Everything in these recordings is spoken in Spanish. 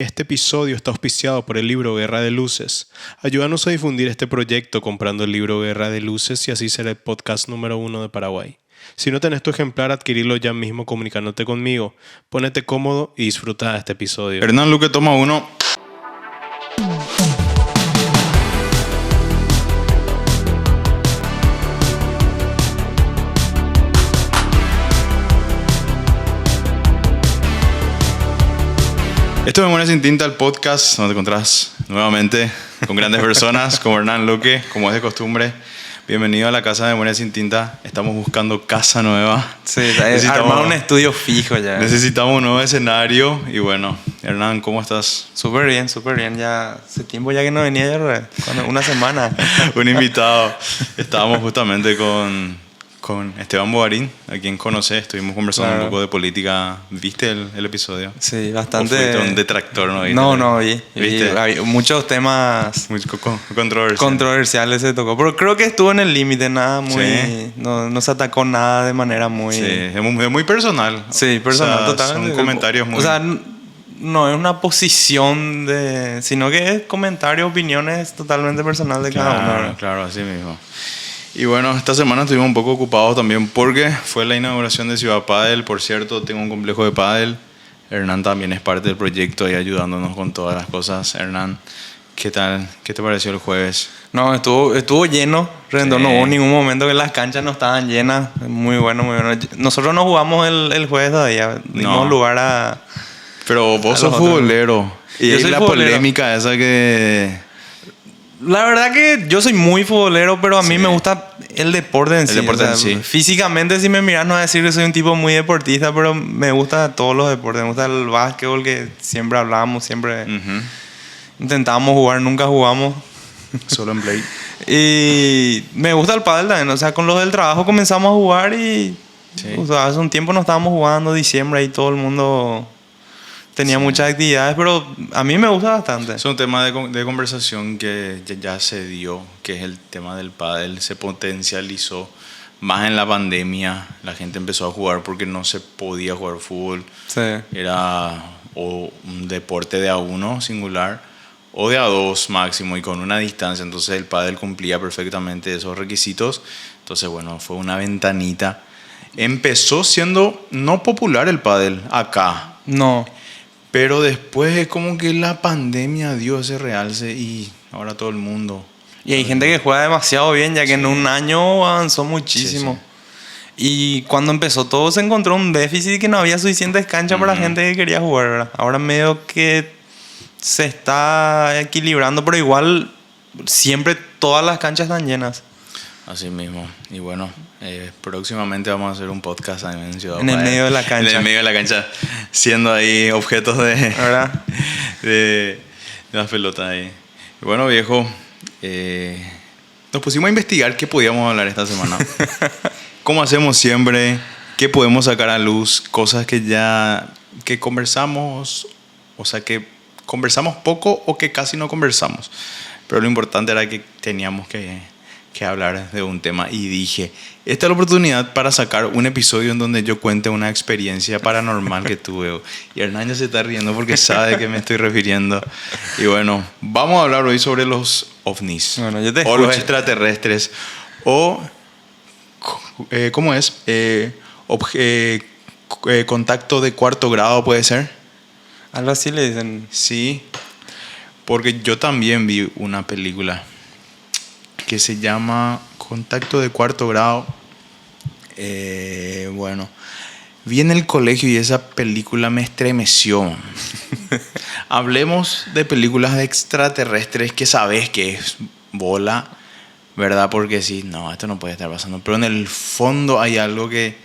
Este episodio está auspiciado por el libro Guerra de Luces. Ayúdanos a difundir este proyecto comprando el libro Guerra de Luces y así ser el podcast número 1 de Paraguay. Si no tenés tu ejemplar, adquirirlo ya mismo comunicándote conmigo. Ponete cómodo y disfruta de este episodio. Hernán Luque toma uno. Esto es Memoria Sin Tinta, el podcast donde te encontrás nuevamente con grandes personas como Hernán Luque, como es de costumbre. Bienvenido a la casa de Memoria Sin Tinta. Estamos buscando casa nueva. Sí, armar un estudio fijo ya. Necesitamos un nuevo escenario. Y bueno, Hernán, ¿cómo estás? Súper bien. Ya hace tiempo ya que no venía, una semana. Un invitado. Estábamos justamente con Esteban Bogarín, a quien conoces. Estuvimos conversando un poco de política. ¿Viste el episodio? Sí, bastante. ¿O fuiste un detractor? No, vi. ¿Viste? Había muchos temas Muy controversiales se tocó. Pero creo que estuvo en el límite, nada muy. Sí. No se atacó nada de manera muy. Sí, es muy personal. Sí, personal, totalmente. Son comentarios muy. O sea, no es una posición sino que es comentarios, opiniones totalmente personales de cada uno. Claro, así mismo. Y bueno, esta semana estuvimos un poco ocupados también porque fue la inauguración de Ciudad Padel. Por cierto, tengo un complejo de pádel. Hernán también es parte del proyecto y ayudándonos con todas las cosas. Hernán, ¿qué tal? ¿Qué te pareció el jueves? No, estuvo lleno. No hubo ningún momento que las canchas no estaban llenas. Muy bueno. Nosotros no jugamos el jueves todavía. Dimos lugar a... Pero vos sos futbolero. Y yo soy la futbolero. Polémica esa que... La verdad que yo soy muy futbolero, pero a mí me gusta el deporte en sí. Sí. Físicamente, si me miras, no voy a decir que soy un tipo muy deportista, pero me gusta todos los deportes. Me gusta el básquetbol, que siempre hablábamos, siempre intentábamos jugar, nunca jugamos. Solo en play. Y me gusta el pádel también. O sea, con los del trabajo comenzamos a jugar y... Sí. O sea, hace un tiempo no estábamos jugando, diciembre, y todo el mundo... Tenía muchas actividades, pero a mí me gusta bastante. Es un tema de conversación que ya se dio, que es el tema del pádel. Se potencializó más en la pandemia. La gente empezó a jugar porque no se podía jugar fútbol. Sí. Era o un deporte de a uno singular o de a dos máximo y con una distancia. Entonces el pádel cumplía perfectamente esos requisitos. Entonces, bueno, fue una ventanita. Empezó siendo no popular el pádel acá. No. Pero después es como que la pandemia dio ese realce y ahora todo el mundo. Y hay gente que juega demasiado bien, ya que en un año avanzó muchísimo. Sí. Y cuando empezó todo se encontró un déficit que no había suficientes canchas para la gente que quería jugar, ¿verdad? Ahora medio que se está equilibrando, pero igual siempre todas las canchas están llenas. Así mismo. Y bueno, próximamente vamos a hacer un podcast en Ciudad En el medio de la cancha. En el medio de la cancha, siendo ahí objetos ¿Verdad? de las pelotas ahí. Y bueno, viejo, nos pusimos a investigar qué podíamos hablar esta semana. Como hacemos siempre, qué podemos sacar a luz, cosas que conversamos, o sea, que conversamos poco o que casi no conversamos. Pero lo importante era que teníamos que hablar de un tema y dije, esta es la oportunidad para sacar un episodio en donde yo cuente una experiencia paranormal que tuve. Y Hernán ya se está riendo porque sabe a qué me estoy refiriendo. Y bueno, vamos a hablar hoy sobre los ovnis. Bueno, yo te o escucho. los extraterrestres o ¿cómo es? Contacto de cuarto grado, ¿puede ser? Algo así le dicen. Sí, porque yo también vi una película que se llama Contacto de cuarto grado. Bueno, vi en el colegio y esa película me estremeció. Hablemos de películas de extraterrestres que sabes que es bola, ¿verdad? Porque sí, no, esto no puede estar pasando. Pero en el fondo hay algo que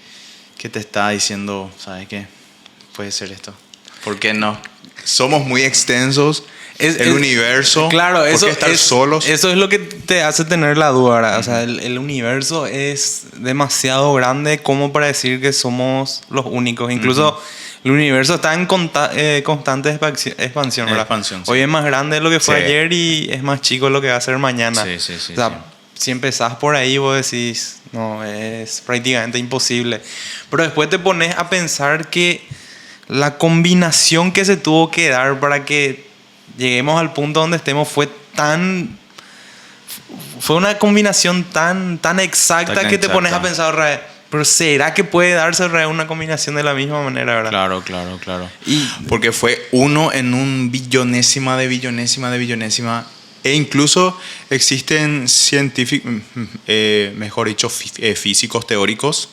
te está diciendo, ¿sabes qué? Puede ser esto. ¿Por qué no? Somos muy extensos. El universo. Claro, eso estar solos. Eso es lo que te hace tener la duda, ¿verdad? O sea, el universo es demasiado grande como para decir que somos los únicos. Incluso el universo está en constante expansión, ¿verdad? Expansión, sí. Hoy es más grande de lo que fue ayer y es más chico de lo que va a ser mañana. Sí. O sea, si empezás por ahí vos decís, no, es prácticamente imposible. Pero después te pones a pensar que la combinación que se tuvo que dar para que lleguemos al punto donde estemos fue una combinación tan exacta que te pones a pensar, pero ¿será que puede darse una combinación de la misma manera, verdad? Claro. Porque fue uno en un billonésima de billonésima. E incluso existen científicos, mejor dicho, físicos teóricos,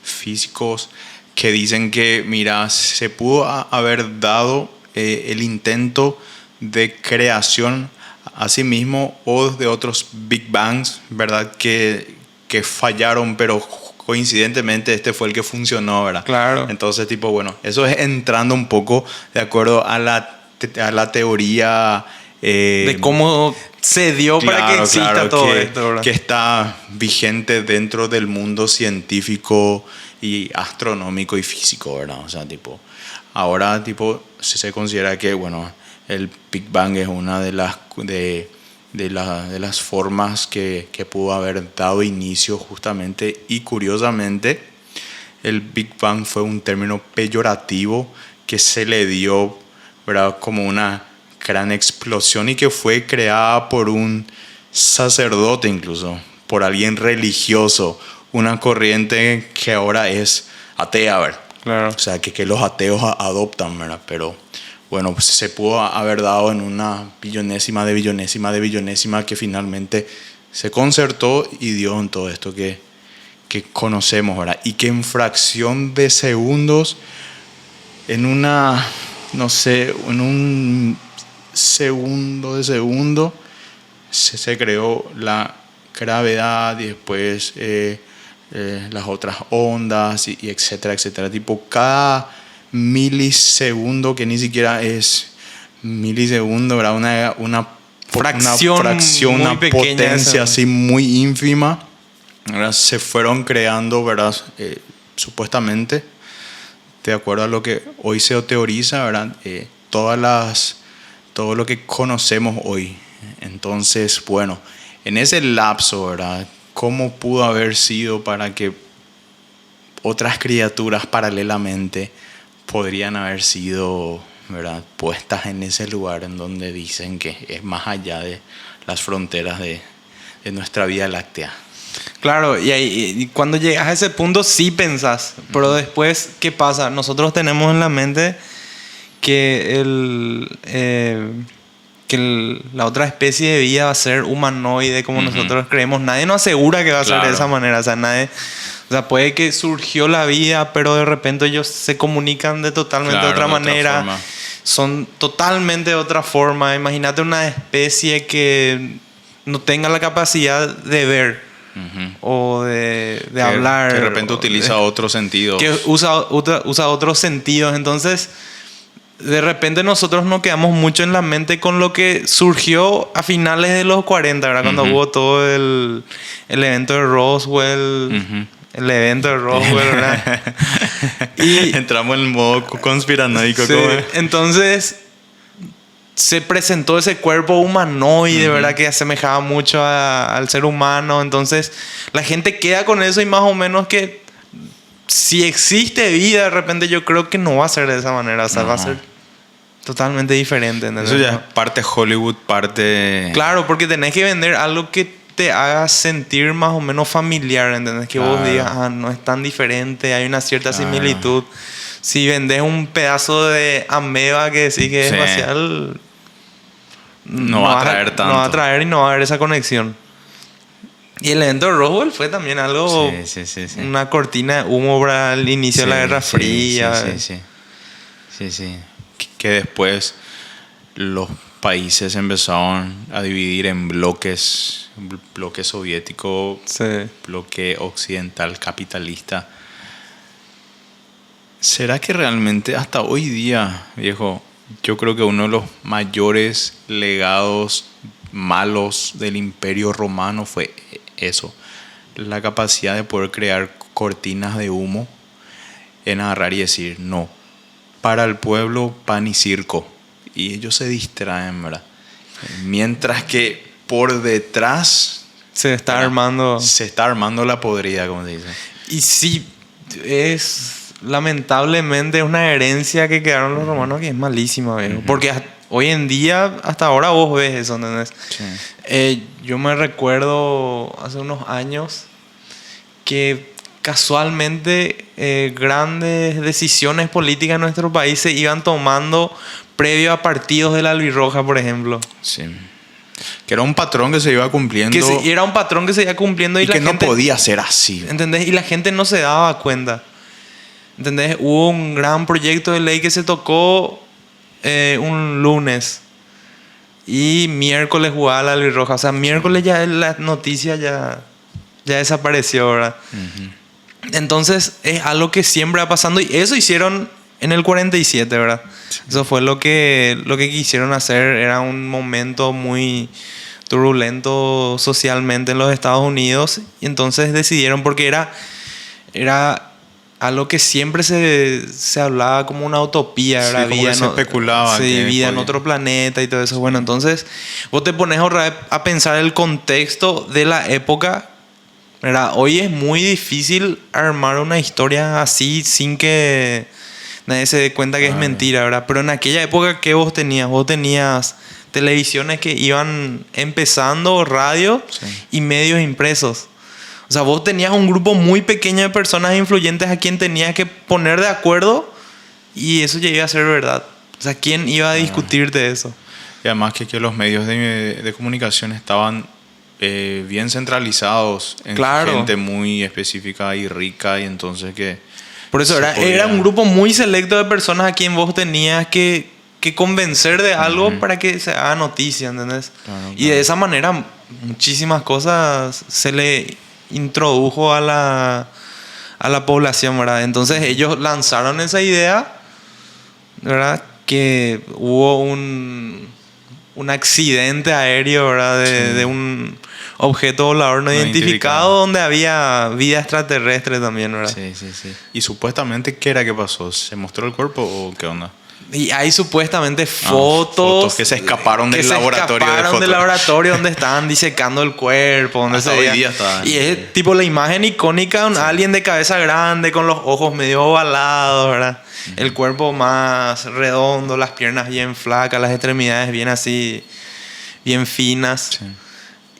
físicos que dicen que, mira, se pudo haber dado el intento de creación a sí mismo o de otros Big Bangs, ¿verdad? Que fallaron, pero coincidentemente este fue el que funcionó, ¿verdad? Claro. Entonces, tipo, bueno, eso es entrando un poco de acuerdo a la teoría... de cómo se dio para que exista todo esto, ¿verdad? Que está vigente dentro del mundo científico y astronómico y físico, ¿verdad? O sea, tipo, ahora, tipo, se considera que, bueno, el Big Bang es una de las formas que pudo haber dado inicio justamente, y curiosamente el Big Bang fue un término peyorativo que se le dio, ¿verdad?, como una gran explosión y que fue creada por un sacerdote, incluso por alguien religioso, una corriente que ahora es atea, ¿verdad? Claro. O sea, que los ateos adoptan, ¿verdad? Pero bueno, pues se pudo haber dado en una billonésima de billonésima que finalmente se concertó y dio en todo esto que conocemos, ¿verdad? Y que en fracción de segundos, en una, no sé, en un segundo de segundo, se creó la gravedad y después las otras ondas y etcétera. Tipo, cada milisegundo, que ni siquiera es milisegundo, ¿verdad? Una fracción, una potencia así muy ínfima, ¿verdad? Se fueron creando, ¿verdad? Supuestamente, de acuerdo a lo que hoy se teoriza, ¿verdad? Todo lo que conocemos hoy. Entonces, bueno, en ese lapso, ¿verdad?, ¿cómo pudo haber sido para que otras criaturas paralelamente podrían haber sido, ¿verdad?, puestas en ese lugar en donde dicen que es más allá de las fronteras de nuestra Vía Láctea? Claro, y cuando llegas a ese punto sí pensás, pero después, ¿qué pasa? Nosotros tenemos en la mente que la otra especie de vida va a ser humanoide como nosotros creemos. Nadie nos asegura que va a ser de esa manera. O sea, puede que surgió la vida, pero de repente ellos se comunican de totalmente otra manera. Son totalmente de otra forma. Imagínate una especie que no tenga la capacidad de ver o de hablar. Que de repente utiliza otros sentidos. Que usa otros sentidos. Entonces, de repente nosotros nos quedamos mucho en la mente con lo que surgió a finales de los 40, ¿verdad? Cuando hubo todo el evento de Roswell. El evento de Roswell, ¿verdad? Y entramos en el modo conspiranoico. Sí, entonces se presentó ese cuerpo humanoide, ¿verdad? Que asemejaba mucho al ser humano. Entonces la gente queda con eso y más o menos que si existe vida, de repente yo creo que no va a ser de esa manera. O sea, va a ser totalmente diferente, ¿entendés? Eso ya es parte Hollywood, parte... Claro, porque tenés que vender algo que te haga sentir más o menos familiar, ¿entendés? Que vos digas, no es tan diferente, hay una cierta similitud. Si vendes un pedazo de ameba que decís que es espacial, no va a atraer tanto. No va a atraer y no va a haber esa conexión. Y el evento de Roswell fue también algo, una cortina de humo para el inicio de la Guerra Fría. Sí. Que después los países empezaron a dividir en bloques, bloque soviético, bloque occidental capitalista. ¿Será que realmente hasta hoy día, viejo, yo creo que uno de los mayores legados malos del Imperio Romano fue eso? La capacidad de poder crear cortinas de humo en agarrar y decir, no, para el pueblo pan y circo. Y ellos se distraen, ¿verdad? Mientras que por detrás se está armando la podrida, como se dice. Y sí, es lamentablemente es una herencia que quedaron los romanos que es malísima, viejo. Porque hoy en día, hasta ahora vos ves eso, ¿entendés? Sí. Yo me recuerdo hace unos años que casualmente grandes decisiones políticas en nuestro país se iban tomando previo a partidos de la albirroja, por ejemplo. Sí. Que era un patrón que se iba cumpliendo. Era un patrón que se iba cumpliendo y la que gente, no podía ser así. ¿entendés? Y la gente no se daba cuenta. ¿Entendés? Hubo un gran proyecto de ley que se tocó un lunes y miércoles jugaba la albirroja. O sea, miércoles ya la noticia ya desapareció, ¿verdad? Entonces es algo que siempre va pasando y eso hicieron en el 47, ¿verdad? Sí. Eso fue lo que quisieron hacer. Era un momento muy turbulento socialmente en los Estados Unidos y entonces decidieron, porque era algo que siempre se hablaba como una utopía, sí, ¿verdad? Vida, se especulaba. Sí, vida en otro planeta y todo eso. Bueno, entonces vos te pones a pensar el contexto de la época, ¿verdad? Hoy es muy difícil armar una historia así sin que nadie se dé cuenta que es mentira, ¿verdad? Pero en aquella época, ¿qué vos tenías? Vos tenías televisiones que iban empezando, radio y medios impresos. O sea, vos tenías un grupo muy pequeño de personas influyentes a quien tenías que poner de acuerdo y eso ya iba a ser verdad. O sea, ¿quién iba a discutirte eso? Y además que los medios de comunicación estaban bien centralizados en gente muy específica y rica, y entonces que... Por eso era un grupo muy selecto de personas a quien vos tenías que convencer de algo para que se haga noticia, ¿entendés? Claro. Y de esa manera muchísimas cosas se le introdujo a la población, ¿verdad? Entonces ellos lanzaron esa idea, ¿verdad? Que hubo un accidente aéreo, ¿verdad? De un objeto volador no identificado donde había vida extraterrestre también, ¿verdad? Sí. ¿Y supuestamente qué era que pasó? ¿Se mostró el cuerpo o qué onda? Y hay supuestamente fotos que se escaparon del laboratorio donde estaban disecando el cuerpo, donde hasta hoy día está. Y es tipo la imagen icónica de un alien de cabeza grande con los ojos medio ovalados, ¿verdad? El cuerpo más redondo, las piernas bien flacas, las extremidades bien así, bien finas. Sí.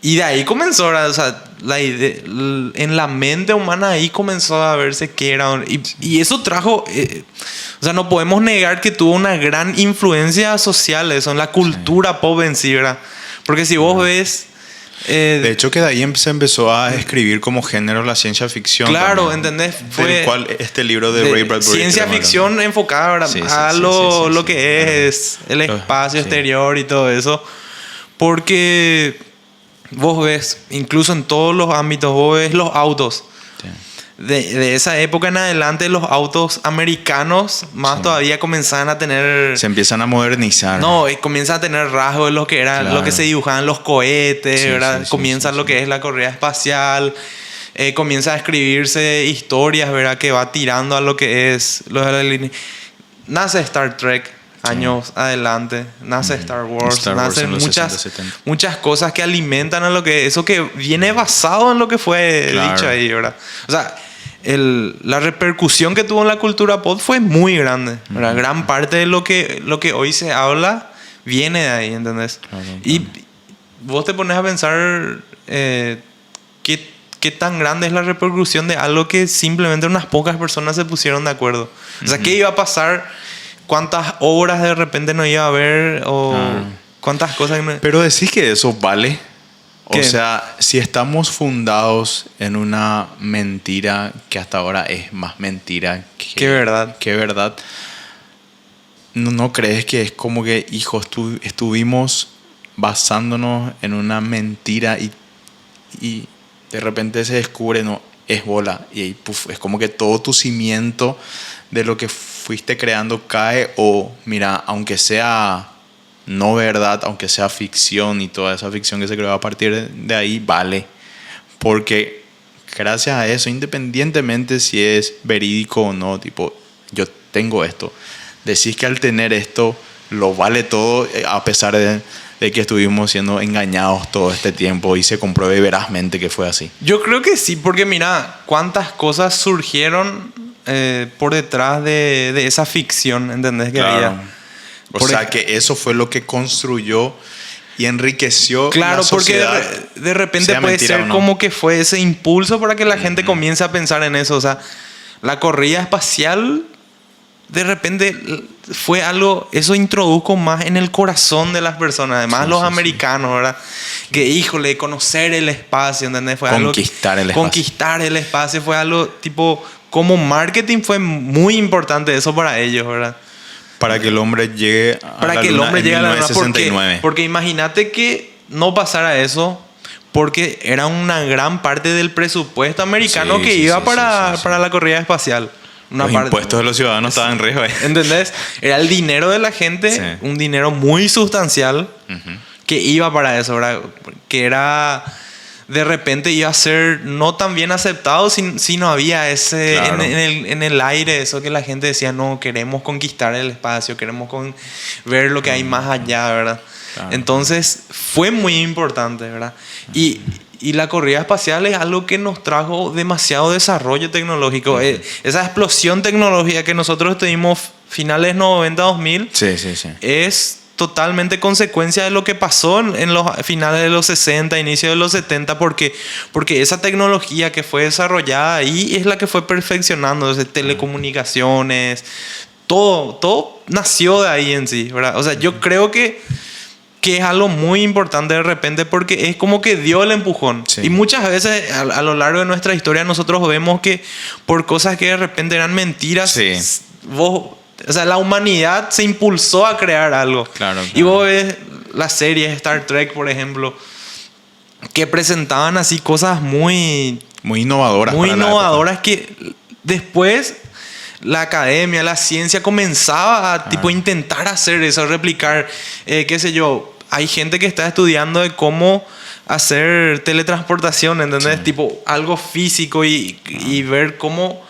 Y de ahí comenzó, ¿verdad? O sea, la idea, en la mente humana ahí comenzó a verse qué era. Y eso trajo... o sea, no podemos negar que tuvo una gran influencia social eso, en la cultura pop en sí, ¿verdad? Porque si vos ves... de hecho, que de ahí se empezó a escribir como género la ciencia ficción. Claro, también, ¿entendés? Del cual este libro de Ray Bradbury. Ciencia ficción enfocada, ¿verdad? A lo que es el espacio exterior y todo eso. Porque... vos ves, incluso en todos los ámbitos, vos ves los autos. Sí. De esa época en adelante, los autos americanos más todavía comenzaban a tener... se empiezan a modernizar. No, comienzan a tener rasgos de lo que era, lo que se dibujaban los cohetes, ¿verdad? Comienza lo que es la correa espacial. Comienza a escribirse historias, ¿verdad? Que va tirando a lo que es... nace Star Trek. Años adelante, nace Star Wars, nacen muchas cosas que alimentan a lo que eso que viene basado en lo que fue dicho ahí, ¿verdad? O sea, la repercusión que tuvo en la cultura pop fue muy grande, ¿verdad? Gran parte de lo que hoy se habla viene de ahí, ¿entendés? Claro. Y vos te pones a pensar qué tan grande es la repercusión de algo que simplemente unas pocas personas se pusieron de acuerdo. O sea, ¿qué iba a pasar? ¿Cuántas obras de repente no iba a haber? ¿O cuántas cosas? Pero decís que eso vale. ¿Qué? O sea, si estamos fundados en una mentira que hasta ahora es más mentira que verdad. Que verdad. ¿No crees que es como que, hijo, estuvimos basándonos en una mentira y de repente se descubre, no, es bola? Y ahí, puff, es como que todo tu cimiento de lo que fuiste creando cae, o mira, aunque sea no verdad, aunque sea ficción y toda esa ficción que se creó a partir de ahí, vale. Porque gracias a eso, independientemente si es verídico o no, tipo, yo tengo esto. Decís que al tener esto lo vale todo, a pesar de que estuvimos siendo engañados todo este tiempo y se compruebe verazmente que fue así. Yo creo que sí, porque mira, cuántas cosas surgieron por detrás de esa ficción, ¿entendés? Que Claro. había. O sea, que eso fue lo que construyó y enriqueció Claro, la porque sociedad. de repente sea puede mentira ser o no. como que fue ese impulso para que la gente comience a pensar en eso. O sea, la corrida espacial de repente fue algo, eso introdujo más en el corazón de las personas, además Sí, los sí, americanos, ¿verdad? Que híjole, conocer el espacio, ¿entendés? Fue Conquistar el espacio. Conquistar el espacio fue algo tipo, como marketing fue muy importante eso para ellos, ¿verdad? Para que el hombre llegue a Para la que el luna hombre en llegue a la luna. 1969. Porque imagínate que no pasara eso, porque era una gran parte del presupuesto americano Sí, que sí, iba sí, para, sí, sí. para la corrida espacial. Una Los parte. impuestos de los ciudadanos estaban en riesgo. ¿Entendés? Era el dinero de la gente, Sí. un dinero muy sustancial que iba para eso, ¿verdad? Que era, de repente iba a ser no tan bien aceptado si no había ese, Claro. en el aire, eso que la gente decía, no, queremos conquistar el espacio, queremos ver lo que hay más allá, ¿verdad? Claro. Entonces fue muy importante, ¿verdad? Y la corrida espacial es algo que nos trajo demasiado desarrollo tecnológico. Esa explosión tecnológica que nosotros tuvimos finales 90, 2000 Sí, sí, sí. es totalmente consecuencia de lo que pasó en los finales de los 60, inicio de los 70, porque esa tecnología que fue desarrollada ahí es la que fue perfeccionando, telecomunicaciones, todo nació de ahí en sí, ¿verdad? O sea, yo creo que es algo muy importante de repente porque es como que dio el empujón. Sí. Y muchas veces a lo largo de nuestra historia nosotros vemos que por cosas que de repente eran mentiras, Sí. o sea, la humanidad se impulsó a crear algo. Claro, Y claro. vos ves las series Star Trek, por ejemplo, que presentaban así cosas muy Muy innovadoras. muy para la innovadoras que después la academia, la ciencia comenzaba a tipo intentar hacer eso, replicar, qué sé yo. Hay gente que está estudiando de cómo hacer teletransportación, ¿entendés? Sí. Tipo algo físico y ver cómo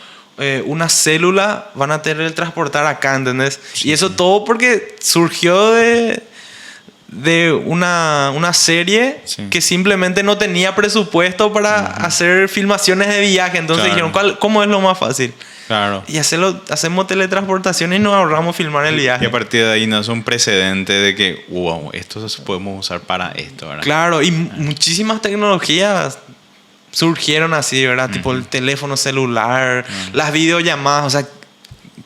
una célula van a teletransportar acá, ¿entendés? Sí, Y eso sí. todo porque surgió de una serie Sí. que simplemente no tenía presupuesto para hacer filmaciones de viaje. Entonces Claro. dijeron, ¿cómo es lo más fácil? Claro. Y hacemos teletransportación y nos ahorramos filmar el Y viaje. a partir de ahí nace un precedente de que, wow, esto se podemos usar para esto, ¿verdad? Claro, y muchísimas tecnologías surgieron así, ¿verdad? Tipo el teléfono celular, las videollamadas, o sea,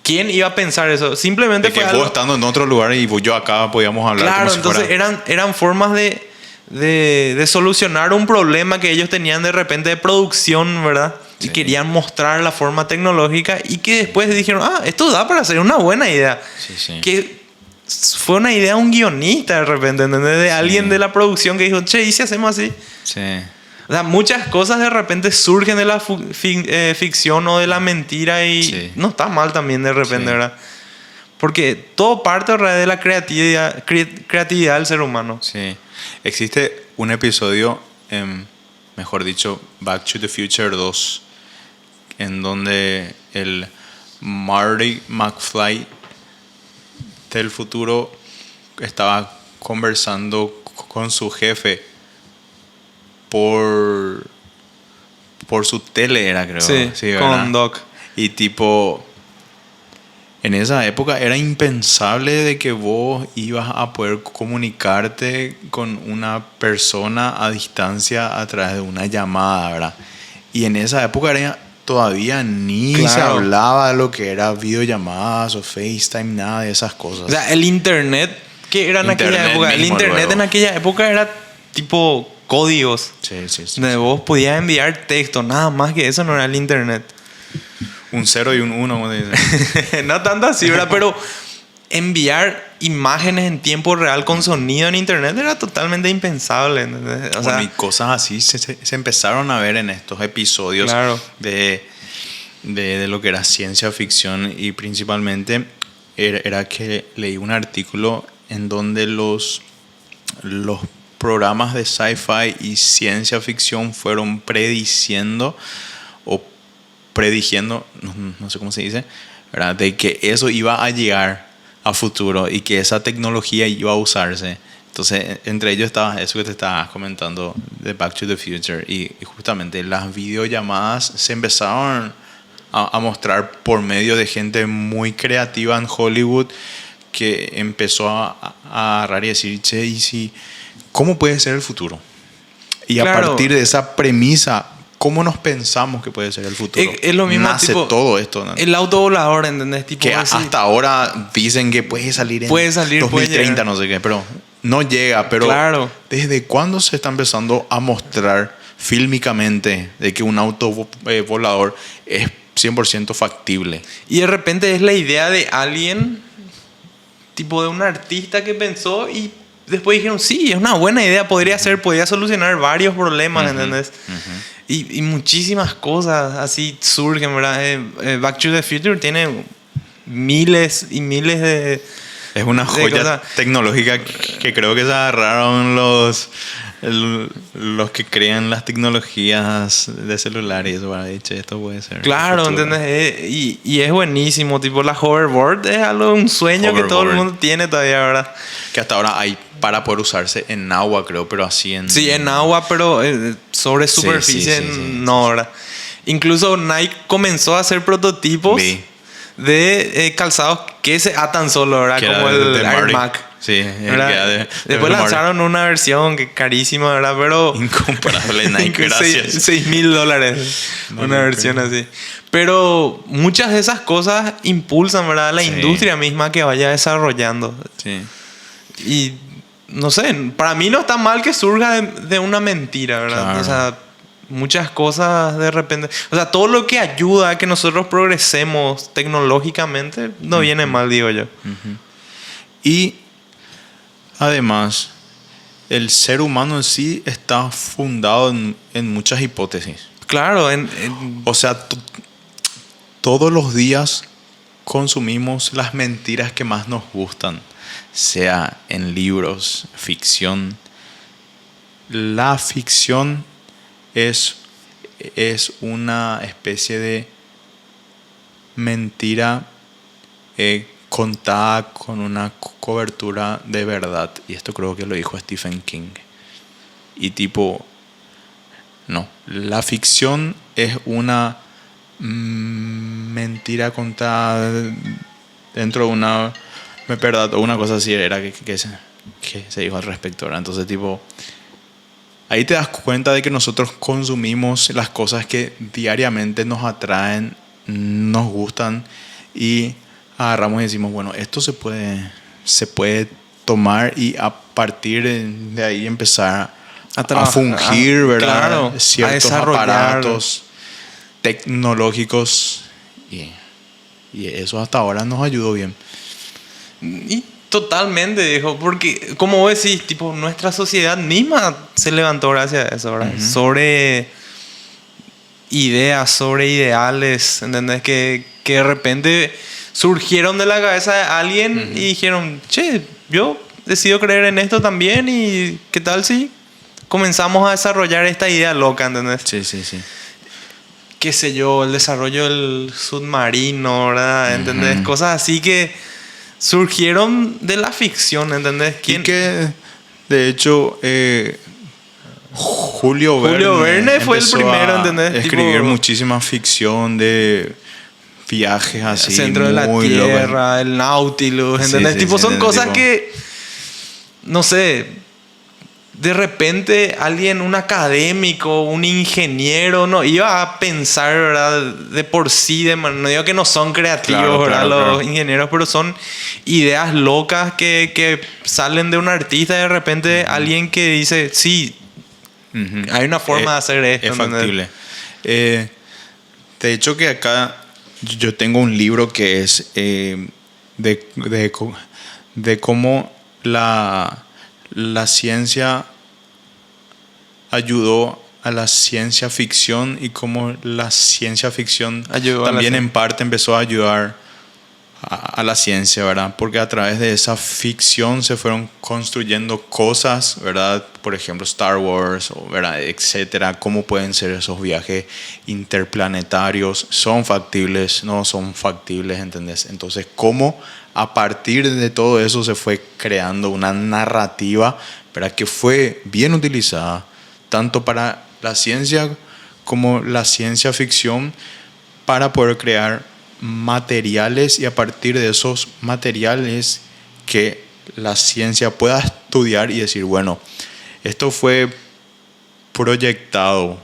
¿quién iba a pensar eso? Simplemente De que fue vos algo... estando en otro lugar y yo acá podíamos hablar Claro, como si entonces fuera... eran formas de solucionar un problema que ellos tenían de repente de producción, ¿verdad? Y Sí. querían mostrar la forma tecnológica y que después dijeron, esto da para hacer una buena idea. Sí, sí. Que fue una idea de un guionista de repente, ¿entendés? De alguien de la producción que dijo, che, ¿y si hacemos así? Sí. O sea, muchas cosas de repente surgen de la ficción o de la mentira y Sí. no está mal también de repente, Sí. ¿verdad? Porque todo parte de la creatividad del ser humano. Sí. Existe un episodio, mejor dicho, Back to the Future 2, en donde el Marty McFly del futuro estaba conversando con su jefe por su tele, era, creo. Sí, ¿verdad? con Doc. Y tipo, en esa época era impensable de que vos ibas a poder comunicarte con una persona a distancia a través de una llamada, ¿verdad? Y en esa época todavía ni se Claro. hablaba de lo que era videollamadas o FaceTime, nada de esas cosas. O sea, el internet que era en aquella Internet época, el mismo, internet luego. en aquella época era tipo códigos. Sí, sí, sí. Donde vos podías enviar texto, nada más que eso no era el internet. Un 0 y un 1, como dicen. No tanto así, ¿verdad? Pero enviar imágenes en tiempo real con sonido en internet era totalmente impensable, ¿entendés? O sea, Bueno, y cosas así se empezaron a ver en estos episodios Claro. de lo que era ciencia ficción, y principalmente era que leí un artículo en donde los programas de sci-fi y ciencia ficción fueron predigiendo, no sé cómo se dice, ¿verdad? De que eso iba a llegar a futuro y que esa tecnología iba a usarse. Entonces, entre ellos estaba eso que te estabas comentando de Back to the Future, y justamente las videollamadas se empezaron a mostrar por medio de gente muy creativa en Hollywood que empezó a agarrar y decir, che, ¿y si, cómo puede ser el futuro? Y a Claro. partir de esa premisa, ¿cómo nos pensamos que puede ser el futuro? Es lo mismo, Nace tipo, todo esto, ¿no? El auto volador, ¿entendés? Tipo, Que así. hasta ahora dicen que puede salir en Puede salir, puede 2030, llegar. no sé qué, pero no llega. Pero Claro. ¿desde cuándo se está empezando a mostrar fílmicamente de que un auto volador es 100% factible? Y de repente es la idea de alguien, tipo de un artista que pensó y después dijeron, sí, es una buena idea, podría solucionar varios problemas, ¿entendés? Y muchísimas cosas así surgen, ¿verdad? Back to the Future tiene miles y miles de... Es una de joya cosas. tecnológica que creo que se agarraron los que crean las tecnologías de celulares. Bueno, dicho, esto puede ser. Claro, futuro. ¿entendés? Y es buenísimo, tipo la hoverboard es algo, un sueño que todo el Hoverboard. mundo tiene todavía, ¿verdad? Que hasta ahora hay para poder usarse en agua, creo, pero así en... Sí, en agua, pero sobre Sí, superficie sí, no, ¿verdad? Incluso Nike comenzó a hacer prototipos Vi. de calzados que se atan solo, ¿verdad? Que era Como de el Air Marty. Max. Sí, el ¿verdad? que era de Después Marty. lanzaron una versión que carísima, ¿verdad? Pero... Incomparable, Nike, gracias. $6,000. Una versión así. Pero muchas de esas cosas impulsan, ¿verdad? La Sí. industria misma que vaya desarrollando. Sí. Y no sé, para mí no está mal que surja de una mentira, ¿verdad? Claro. O sea, muchas cosas de repente. O sea, todo lo que ayuda a que nosotros progresemos tecnológicamente no viene mal, digo yo. Y además, el ser humano en sí está fundado en muchas hipótesis. Claro, O sea, todos los días consumimos las mentiras que más nos gustan, sea en libros, ficción. La ficción es una especie de mentira contada con una cobertura de verdad. Y esto creo que lo dijo Stephen King. Y tipo, no, la ficción es una mentira contada dentro de una verdad o una cosa así era que se dijo al respecto, ¿verdad? Entonces tipo, ahí te das cuenta de que nosotros consumimos las cosas que diariamente nos atraen, nos gustan y agarramos y decimos, bueno, esto se puede tomar y a partir de ahí empezar a trabajar, fungir, ¿verdad? claro, a Ciertos desarrollar. aparatos tecnológicos y eso hasta ahora nos ayudó bien. y totalmente, dijo, porque como vos decís, tipo, nuestra sociedad misma se levantó gracias a eso, ¿verdad? Sobre ideas, sobre ideales, ¿entendés? Que de repente surgieron de la cabeza de alguien y dijeron, che, yo decido creer en esto también y ¿qué tal si comenzamos a desarrollar esta idea loca, ¿entendés? Sí, sí, sí. Qué sé yo, el desarrollo del submarino, ¿verdad? ¿Entendés? Cosas así que surgieron de la ficción, ¿entendés? Y que, de hecho, Julio Verne fue el empezó primero, a ¿entendés? escribir Tipo, muchísima ficción de viajes así. centro de la muy locos. Tierra, el Nautilus, Sí, ¿entendés? sí, Tipo, sí, son ¿entendés? cosas Tipo- que, no sé, de repente alguien, un académico, un ingeniero, no iba a pensar, ¿verdad? De por sí, no digo que no son creativos, Claro, ¿verdad? claro, Los claro. ingenieros, pero son ideas locas que salen de un artista y de repente alguien que dice, sí, Ujú. hay una forma de hacer esto. Es ¿entendés? factible. De hecho que acá yo tengo un libro que es de cómo la ciencia ayudó a la ciencia ficción y cómo la ciencia ficción Ayudó a la también cien- en parte empezó a ayudar a la ciencia, ¿verdad? Porque a través de esa ficción se fueron construyendo cosas, ¿verdad? Por ejemplo, Star Wars, ¿verdad? Etcétera. ¿Cómo pueden ser esos viajes interplanetarios? ¿Son factibles? ¿No son factibles? ¿Entendés? Entonces, ¿cómo a partir de todo eso se fue creando una narrativa, ¿verdad? Que fue bien utilizada tanto para la ciencia como la ciencia ficción para poder crear materiales y a partir de esos materiales que la ciencia pueda estudiar y decir, bueno, esto fue proyectado.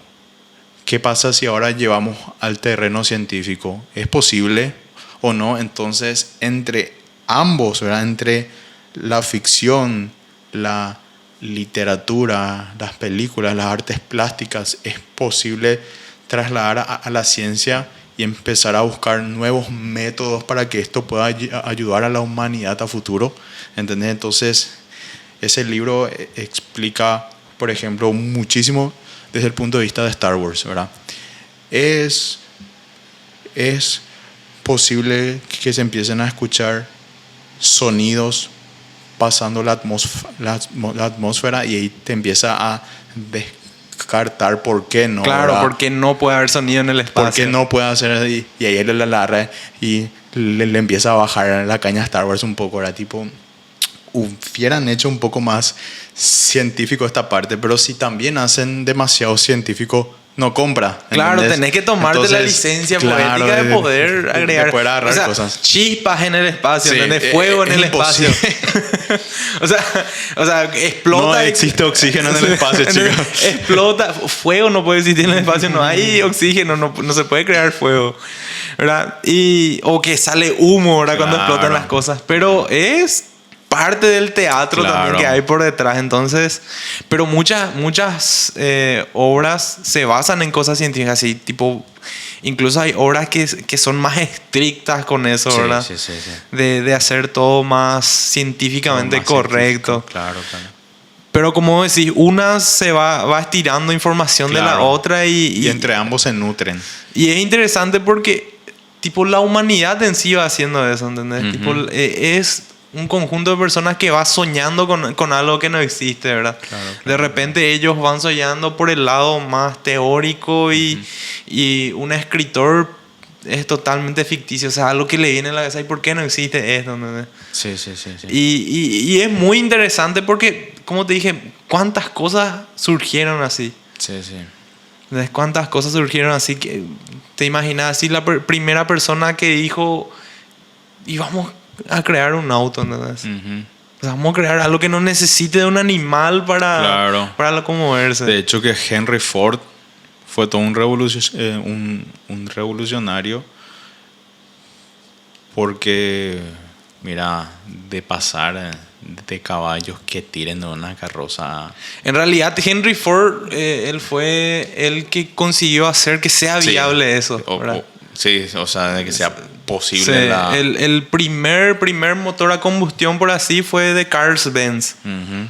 ¿Qué pasa si ahora llevamos al terreno científico? ¿Es posible o no? Entonces, entre ambos, ¿verdad? Entre la ficción, la literatura, las películas, las artes plásticas, es posible trasladar a la ciencia y empezar a buscar nuevos métodos para que esto pueda ayudar a la humanidad a futuro. ¿Entendés? Entonces, ese libro explica, por ejemplo, muchísimo desde el punto de vista de Star Wars, ¿verdad? Es posible que se empiecen a escuchar sonidos pasando la atmósfera y ahí te empieza a descartar por qué no. Claro, ¿verdad? porque no puede haber sonido en el espacio. Porque no puede hacer así. Y ahí él la agarra y le empieza a bajar la caña a Star Wars un poco, ¿verdad? Tipo, hubieran hecho un poco más científico esta parte, pero si también hacen demasiado científico, no compra. Claro, ¿entendés? tenés que tomarte Entonces, la licencia claro, poética de poder agregar de poder agarrar o sea, cosas. chispas en el espacio, Sí, ¿entendés? Fuego en es el imposible. espacio. o sea, explota. No existe oxígeno en el espacio, chicos. Explota. Fuego no puede existir en el espacio, no hay oxígeno, no se puede crear fuego, ¿verdad? O que sale humo, ¿verdad? Cuando Claro. explotan las cosas. Pero es parte del teatro Claro. también que hay por detrás. Entonces, pero muchas obras se basan en cosas científicas, así tipo, incluso hay obras que son más estrictas con eso, Sí, ¿verdad? sí. De hacer todo más científicamente Más correcto. científico, claro. Pero como decís, una se va estirando información de la Claro. otra Y entre ambos se nutren. y es interesante porque tipo la humanidad en sí va haciendo eso, ¿entendés? Ujú. Tipo, es un conjunto de personas que va soñando con algo que no existe, ¿verdad? Claro. De repente ellos van soñando por el lado más teórico y un escritor es totalmente ficticio, o sea, algo que le viene a la cabeza, ¿y por qué no existe esto? ¿Entendés? Sí. Y es muy interesante porque, como te dije, cuántas cosas surgieron así. Sí. ¿Entendés? Cuántas cosas surgieron así que te imaginas así la primera persona que dijo y vamos a crear un auto, ¿entendés? Ujú. O sea, vamos a crear algo que no necesite de un animal Claro. para locomoverse. De hecho, que Henry Ford fue todo un revolucionario porque, mira, de pasar de caballos que tiren de una carroza. En realidad, Henry Ford, él fue el que consiguió hacer que sea Sí. viable eso, ¿verdad? Sí, o sea, de que sea Sí, posible la... el primer motor a combustión, por así, fue de Carl Benz, Ujú.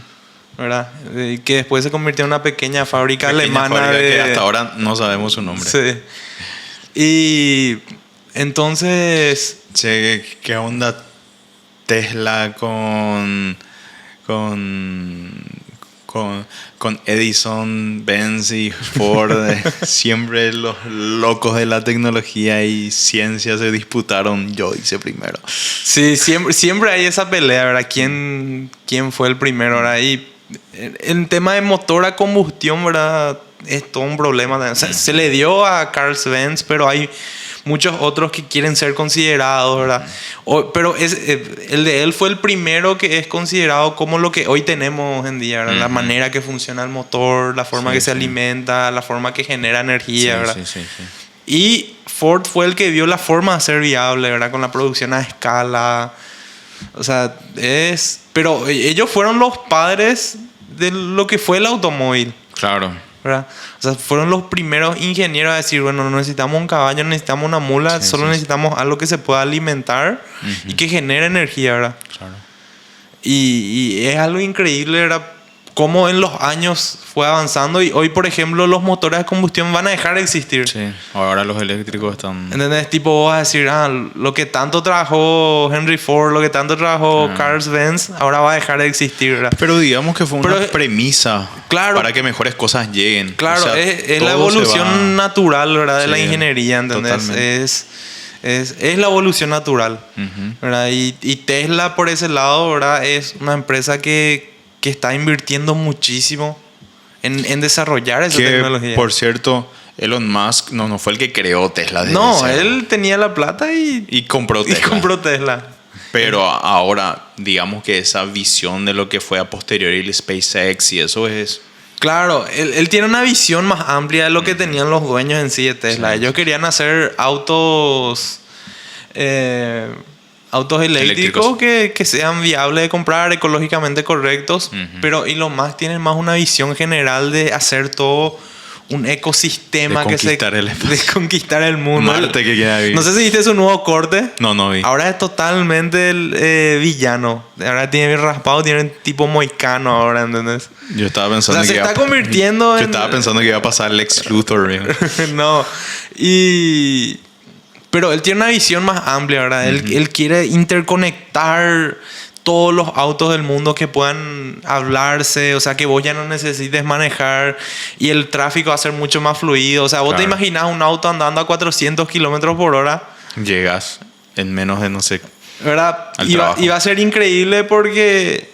¿verdad? Que después se convirtió en una pequeña fábrica Pequeña alemana fábrica de... que hasta ahora no sabemos su nombre. Sí. Y entonces... Che, ¿qué onda Tesla con Edison, Benz y Ford? Siempre los locos de la tecnología y ciencia se disputaron. Yo hice primero. Sí, siempre hay esa pelea, ¿verdad? ¿Quién fue el primero, ¿verdad? Y en tema de motor a combustión, ¿verdad? Es todo un problema. O sea, se le dio a Carl Benz, pero hay muchos otros que quieren ser considerados, ¿verdad? Pero el de él fue el primero que es considerado como lo que hoy tenemos hoy en día, ¿verdad? La manera que funciona el motor, la forma que se alimenta, la forma que genera energía, ¿verdad? Sí. Y Ford fue el que vio la forma de ser viable, ¿verdad? Con la producción a escala. O sea, pero ellos fueron los padres de lo que fue el automóvil, Claro. ¿verdad? O sea, fueron los primeros ingenieros a decir, bueno, no necesitamos un caballo, no necesitamos una mula, Sí, solo sí. necesitamos algo que se pueda alimentar y que genere energía, ¿verdad? Claro. Y es algo increíble, ¿verdad? Cómo en los años fue avanzando y hoy, por ejemplo, los motores de combustión van a dejar de existir. Sí. Ahora los eléctricos están... ¿Entendés? Tipo, vos vas a decir, lo que tanto trabajó Henry Ford, lo que tanto trabajó Carl Benz, ahora va a dejar de existir, ¿verdad? Pero digamos que fue una Pero, premisa claro. para que mejores cosas lleguen. Claro, O sea, es la todo se evolución va- natural, ¿verdad? De la Sí, ingeniería, ¿entendés? totalmente. Es la evolución natural, Ujú. ¿verdad? Y Tesla, por ese lado, ¿verdad? Es una empresa que está invirtiendo muchísimo en desarrollar esa Que, tecnología. por cierto, Elon Musk no fue el que creó Tesla. No, él tenía la plata y compró y Tesla. compró Tesla. Pero ahora, digamos que esa visión de lo que fue a posteriori el SpaceX y eso es... Claro, él tiene una visión más amplia de lo que tenían los dueños en sí de Tesla. Sí. Ellos querían hacer autos eléctricos que sean viables de comprar, ecológicamente correctos. Pero Elon Musk tiene más una visión general de hacer todo un ecosistema De conquistar el espacio. de conquistar el mundo. Marte que quiera vivir. No sé si viste su nuevo corte. No vi. Ahora es totalmente el villano. Ahora tiene bien raspado, tiene un tipo moicano ahora, ¿entendés? Yo estaba O pensando sea, se que está convirtiendo Yo en... estaba pensando que iba a pasar Lex Luthor, viejo. No. Pero él tiene una visión más amplia, ¿verdad? Él quiere interconectar todos los autos del mundo que puedan hablarse, o sea, que vos ya no necesites manejar y el tráfico va a ser mucho más fluido. O sea, vos te Claro. imaginás un auto andando a 400 kilómetros por hora, Llegas en menos de, no sé... ¿verdad? Al Y va trabajo. a ser increíble porque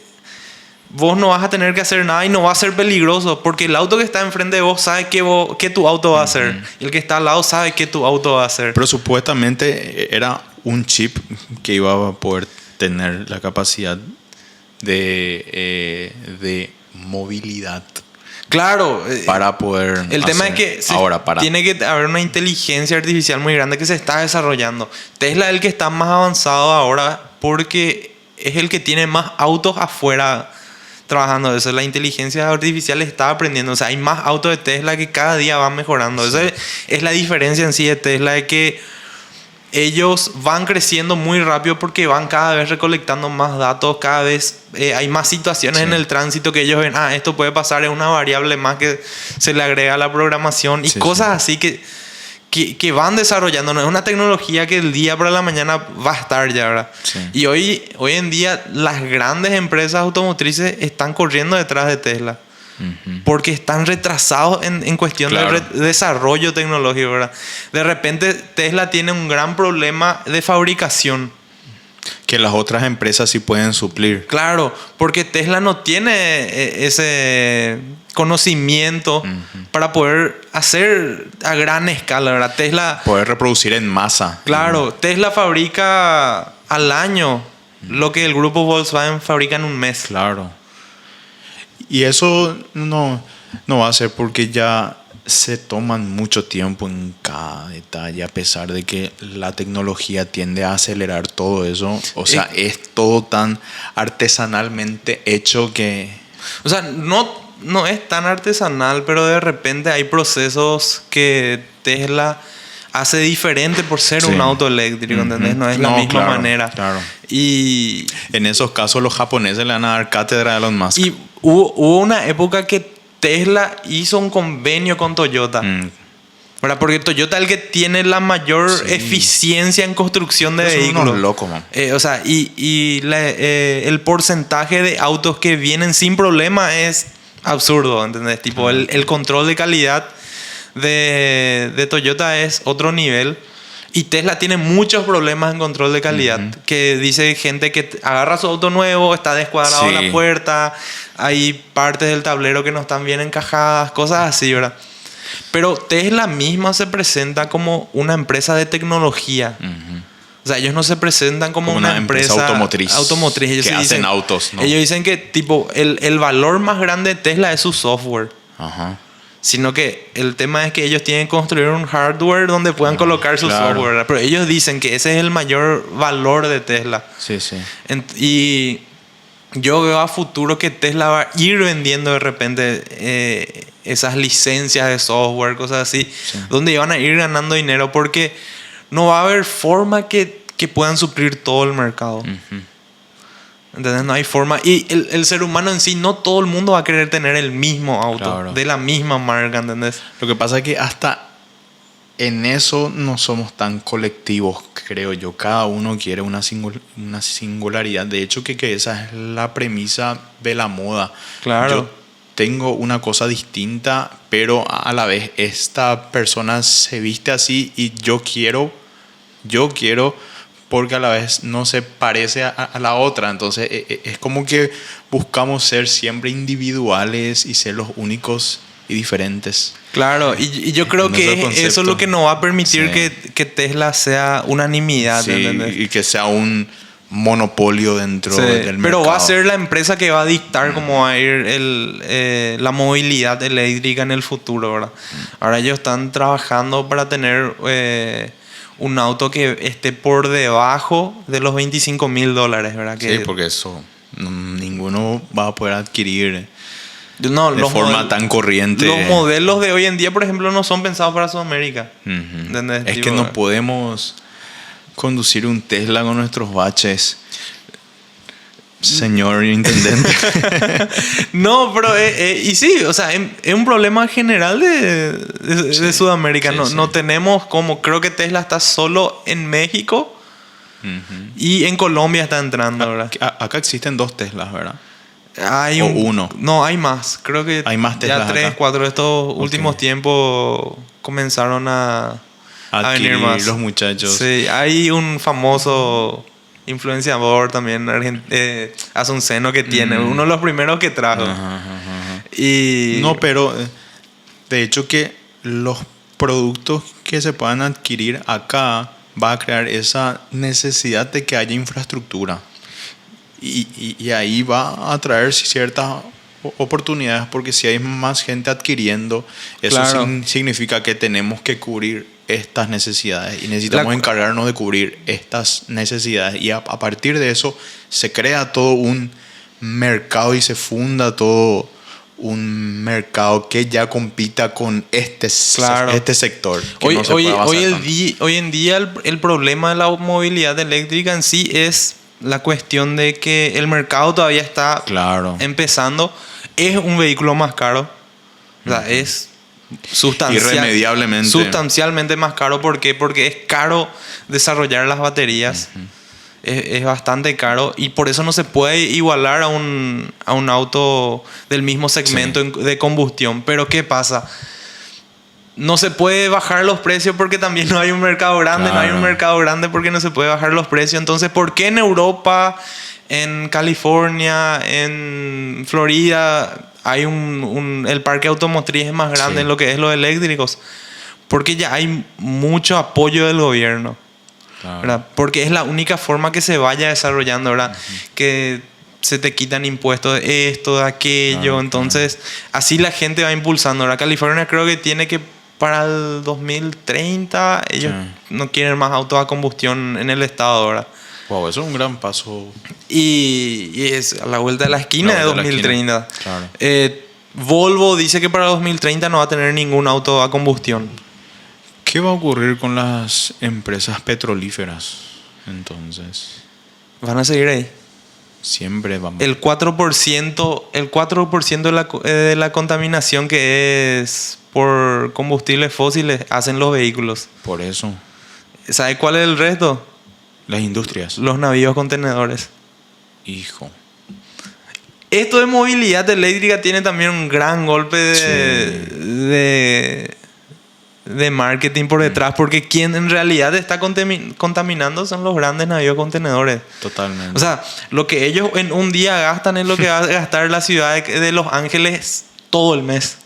vos no vas a tener que hacer nada y no va a ser peligroso porque el auto que está enfrente de vos sabe que tu auto va a hacer y el que está al lado sabe que tu auto va a hacer. Pero supuestamente era un chip que iba a poder tener la capacidad de movilidad Claro. para poder El tema es hacer- que ahora para tiene que haber una inteligencia artificial muy grande que se está desarrollando. Tesla es el que está más avanzado ahora porque es el que tiene más autos afuera trabajando eso. La inteligencia artificial está aprendiendo. O sea, hay más autos de Tesla que cada día van mejorando. Esa es la diferencia en sí de Tesla, de que ellos van creciendo muy rápido porque van cada vez recolectando más datos, cada vez hay más situaciones Sí. en el tránsito que ellos ven, esto puede pasar, es una variable más que se le agrega a la programación y Sí, cosas así que van desarrollando. No es una tecnología que el día para la mañana va a estar ya, ¿verdad? Sí. Y hoy en día las grandes empresas automotrices están corriendo detrás de Tesla. Porque están retrasados en cuestión Claro. de desarrollo tecnológico, ¿verdad? De repente Tesla tiene un gran problema de fabricación. que las otras empresas sí pueden suplir. Claro, porque Tesla no tiene ese conocimiento para poder hacer a gran escala, ¿verdad? Tesla, Poder reproducir en masa. claro, Tesla fabrica al año lo que el grupo Volkswagen fabrica en un mes. Claro. Y eso no va a ser porque ya se toman mucho tiempo en cada detalle, a pesar de que la tecnología tiende a acelerar todo eso. O sea, es todo tan artesanalmente hecho que... O sea, no es tan artesanal, pero de repente hay procesos que Tesla hace diferente por ser Sí. un auto eléctrico, ¿entendés? No es la No, misma claro, manera. claro. Y En esos casos los japoneses le van a dar cátedra a Elon Musk. Y hubo una época que Tesla hizo un convenio con Toyota. ¿Verdad? Porque Toyota es el que tiene la mayor Sí. eficiencia en construcción de Son vehículos. unos locos, man. O sea, el porcentaje de autos que vienen sin problema es absurdo, ¿entendés? Tipo, el control de calidad de Toyota es otro nivel. Y Tesla tiene muchos problemas en control de calidad. Que dice gente que agarra su auto nuevo, está descuadrado Sí. la puerta, hay partes del tablero que no están bien encajadas, cosas así, ¿verdad? Pero Tesla misma se presenta como una empresa de tecnología. O sea, ellos no se presentan como una empresa automotriz. Ellos Que sí hacen autos, ¿no? Ellos dicen que tipo el valor más grande de Tesla es su software. Ajá. Sino que el tema es que ellos tienen que construir un hardware donde puedan colocar su claro. software, ¿verdad? Pero ellos dicen que ese es el mayor valor de Tesla. Sí, sí. Y yo veo a futuro que Tesla va a ir vendiendo de repente esas licencias de software, cosas así, donde van a ir ganando dinero porque no va a haber forma que puedan suplir todo el mercado. ¿Entendés? No hay forma. Y el ser humano en sí, no todo el mundo va a querer tener el mismo auto, Claro. de la misma marca, ¿entendés? Lo que pasa es que hasta en eso no somos tan colectivos, creo yo. Cada uno quiere una singularidad. De hecho, que esa es la premisa de la moda. Claro. Yo tengo una cosa distinta, pero a la vez esta persona se viste así y yo quiero porque a la vez no se parece a la otra. Entonces es como que buscamos ser siempre individuales y ser los únicos y diferentes. Claro, y yo creo En esos que eso es conceptos. lo que nos va a permitir Sí. que Tesla sea unanimidad, Sí, ¿entendés? y que sea un monopolio dentro Sí, del mercado. pero va a ser la empresa que va a dictar cómo va a ir la movilidad eléctrica en el futuro, ¿verdad? Ahora ellos están trabajando para tener un auto que esté por debajo de los $25,000, ¿verdad? Sí, porque eso ninguno va a poder adquirir No, de forma tan corriente. Los modelos de hoy en día, por ejemplo, no son pensados para Sudamérica. Ujú. ¿Entendés? Es Tipo, que no podemos conducir un Tesla con nuestros baches. Señor intendente. No, pero y sí, o sea, es un problema general de Sudamérica. Sí, no, sí. no tenemos como, creo que Tesla está solo en México Ujú. y en Colombia está entrando, ¿verdad? Acá existen 2 Teslas, ¿verdad? Hay o uno. No, hay más. Creo que Hay más Teslas ya 3, acá. 4 de estos últimos tiempos comenzaron a venir Adquirir más. los muchachos. Sí, hay un famoso influenciador también asunceno que tiene, uno de los primeros que trajo. Ajá, ajá, ajá. Y No, pero de hecho que los productos que se puedan adquirir acá va a crear esa necesidad de que haya infraestructura. Y ahí va a traer ciertas oportunidades, porque si hay más gente adquiriendo, eso Claro. significa que tenemos que cubrir estas necesidades y necesitamos La- encargarnos de cubrir estas necesidades, y a partir de eso se crea todo un mercado y se funda todo un mercado que ya compita con este sector. Que Hoy, no se puede avanzar tanto. hoy en día el problema de la movilidad eléctrica en sí es la cuestión de que el mercado todavía está Claro. empezando. Es un vehículo más caro. O sea, es Irremediablemente. sustancialmente más caro. ¿Por qué? Porque es caro desarrollar las baterías. Es bastante caro y por eso no se puede igualar a un auto del mismo segmento de combustión. Pero ¿qué pasa? No se puede bajar los precios porque también no hay un mercado grande. No hay un Claro. mercado grande porque no se puede bajar los precios. Entonces, ¿por qué en Europa, en California, en Florida hay el parque automotriz es más grande Sí. en lo que es los eléctricos? Porque ya hay mucho apoyo del gobierno. Claro. ¿Verdad? Porque es la única forma que se vaya desarrollando, ¿verdad? Que se te quitan impuestos de esto, de aquello. Claro, Entonces, así la gente va impulsando. Ahora, California creo que tiene que para el 2030 ellos Sí. no quieren más autos a combustión en el estado, ¿verdad? Wow, eso es un gran paso. Y es a la vuelta de la esquina La de vuelta de la 2030. Claro. Volvo dice que para 2030 no va a tener ningún auto a combustión. ¿Qué va a ocurrir con las empresas petrolíferas? Entonces, Van a seguir ahí. siempre vamos. El 4% de la contaminación que es por combustibles fósiles hacen los vehículos. Por eso, ¿Sabe cuál es el resto? las industrias. Los navíos contenedores. Hijo. Esto de movilidad eléctrica tiene también un gran golpe de marketing por detrás, porque quien en realidad está contaminando son los grandes navíos contenedores. Totalmente. O sea, lo que ellos en un día gastan es lo que va a gastar la ciudad de Los Ángeles todo el mes.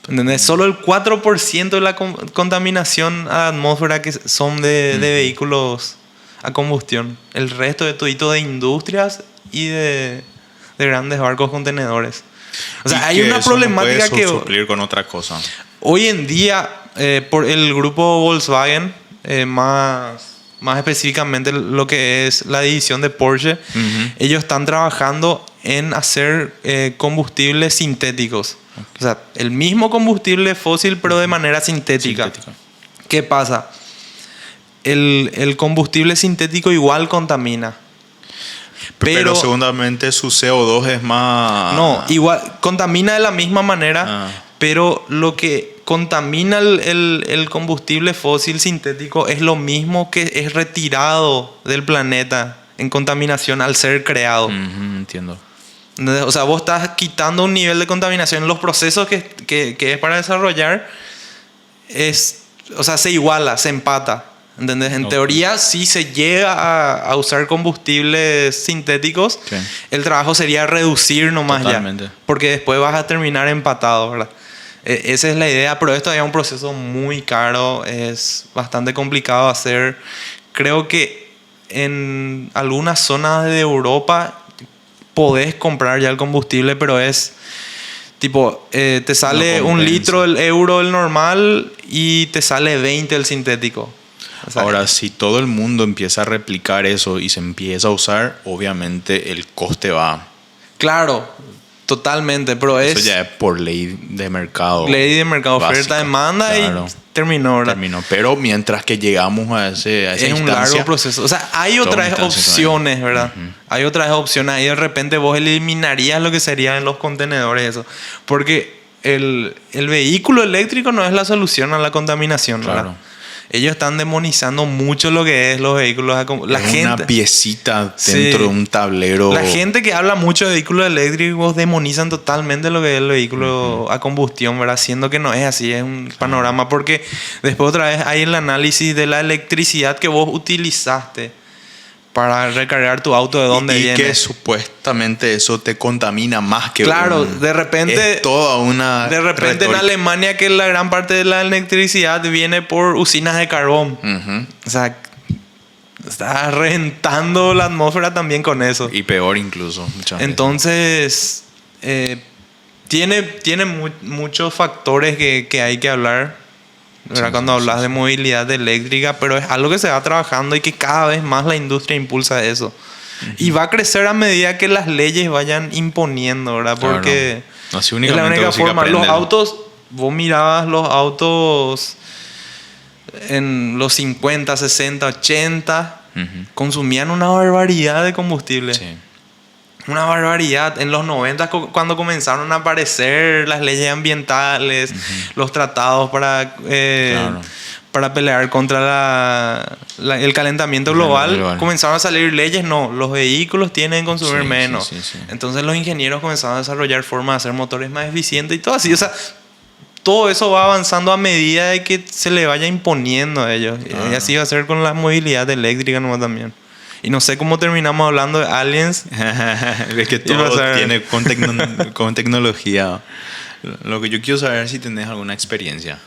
¿Entendés? Solo el 4% de la contaminación a la atmósfera que son de vehículos a combustión. El resto de todito de industrias y de grandes barcos contenedores. O sea, Y hay que una eso problemática no puede que suplir con otra cosa. hoy en día, por el grupo Volkswagen, más específicamente lo que es la división de Porsche, Ujú. ellos están trabajando en hacer combustibles sintéticos. O sea, el mismo combustible fósil, pero de manera sintética. ¿Qué pasa? El combustible sintético igual contamina. Pero segundamente su CO2 es más... No, igual contamina de la misma manera, Ah. pero lo que contamina el combustible fósil sintético es lo mismo que es retirado del planeta en contaminación al ser creado. Ujú, entiendo. ¿Entendés? O sea, vos estás quitando un nivel de contaminación en los procesos que es para desarrollar. O sea, se iguala, se empata. ¿Entendés? En Ok. teoría, si se llega a usar combustibles sintéticos, Sí. el trabajo sería reducir nomás Totalmente. ya. Porque después vas a terminar empatado, ¿verdad? Esa es la idea, pero esto es un proceso muy caro, es bastante complicado de hacer. Creo que en algunas zonas de Europa podés comprar ya el combustible, pero es tipo, te sale No un compensa. litro el euro el normal y te sale 20 el sintético. O sea, Ahora, si todo el mundo empieza a replicar eso y se empieza a usar, obviamente el coste va. claro, totalmente, pero Eso es ya es por ley de mercado. ley de mercado, básica. oferta, demanda Claro. y terminó, ¿verdad? Terminó. Pero mientras que llegamos a esa Es un instancia, largo proceso. O sea, hay Toda otras una instancia opciones, todavía. ¿verdad? Hay otras opciones. Ahí de repente vos eliminarías lo que serían los contenedores, eso. Porque el vehículo eléctrico no es la solución a la contaminación, ¿verdad? Claro. Ellos están demonizando mucho lo que es los vehículos. La es gente, una piecita Sí. dentro de un tablero. la gente que habla mucho de vehículos eléctricos demonizan totalmente lo que es el vehículo a combustión, ¿verdad? Siendo que no es así, es un panorama. Porque después otra vez hay el análisis de la electricidad que vos utilizaste para recargar tu auto, de dónde y viene. que supuestamente eso te contamina más que Claro, de repente- es toda una De repente en retórica. Alemania que la gran parte de la electricidad viene por usinas de carbón. Ujú. O sea, está reventando la atmósfera también con eso. Y peor incluso muchas veces. Entonces, tiene muchos factores que hay que hablar, ¿verdad? Sí, Cuando sí, hablas sí, de sí. movilidad eléctrica, pero es algo que se va trabajando y que cada vez más la industria impulsa eso. Y va a crecer a medida que las leyes vayan imponiendo, ¿verdad? Claro. Porque Así es la únicamente única vos sí que forma. Los aprendes. autos, vos mirabas los autos en los 50, 60, 80, Ujú. consumían una barbaridad de combustible. Sí. Una barbaridad. En los 90, cuando comenzaron a aparecer las leyes ambientales, los tratados Claro. para pelear contra el calentamiento global, comenzaron a salir leyes. No, los vehículos tienen que consumir Sí, menos. sí, sí, sí. Entonces los ingenieros comenzaron a desarrollar formas de hacer motores más eficientes y todo así. O sea, todo eso va avanzando a medida de que se le vaya imponiendo a ellos. Claro. Y así va a ser con la movilidad eléctrica nomás también. Y no sé cómo terminamos hablando de aliens. Es que Iba a todo ser- tiene con tecnología. Lo que yo quiero saber es si tenés alguna experiencia.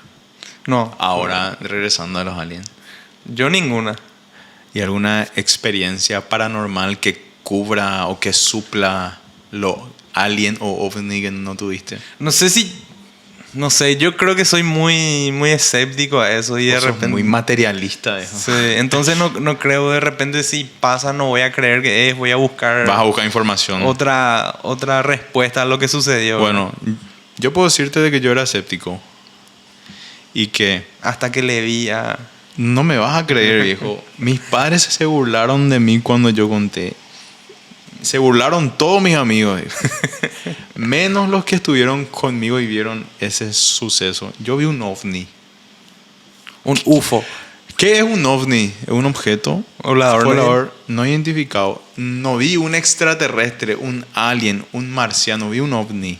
No, Ahora, regresando a los aliens. yo ninguna. ¿Y alguna experiencia paranormal que cubra o que supla lo alien o ovni que no tuviste? No sé, yo creo que soy muy, muy escéptico a eso y de Vos sos repente... muy materialista de eso. Sí, entonces no creo, de repente si pasa no voy a creer que es, voy a buscar Vas a buscar información. otra respuesta a lo que sucedió. Bueno, yo puedo decirte de que yo era escéptico. Y que Hasta que le vi a... no me vas a creer, viejo. Mis padres se burlaron de mí cuando yo conté. Se burlaron todos mis amigos, viejo. Menos los que estuvieron conmigo y vieron ese suceso. Yo vi un ovni. Un UFO. ¿Qué es un ovni? Es un objeto Volador no identificado. No vi un extraterrestre, un alien, un marciano. Vi un ovni.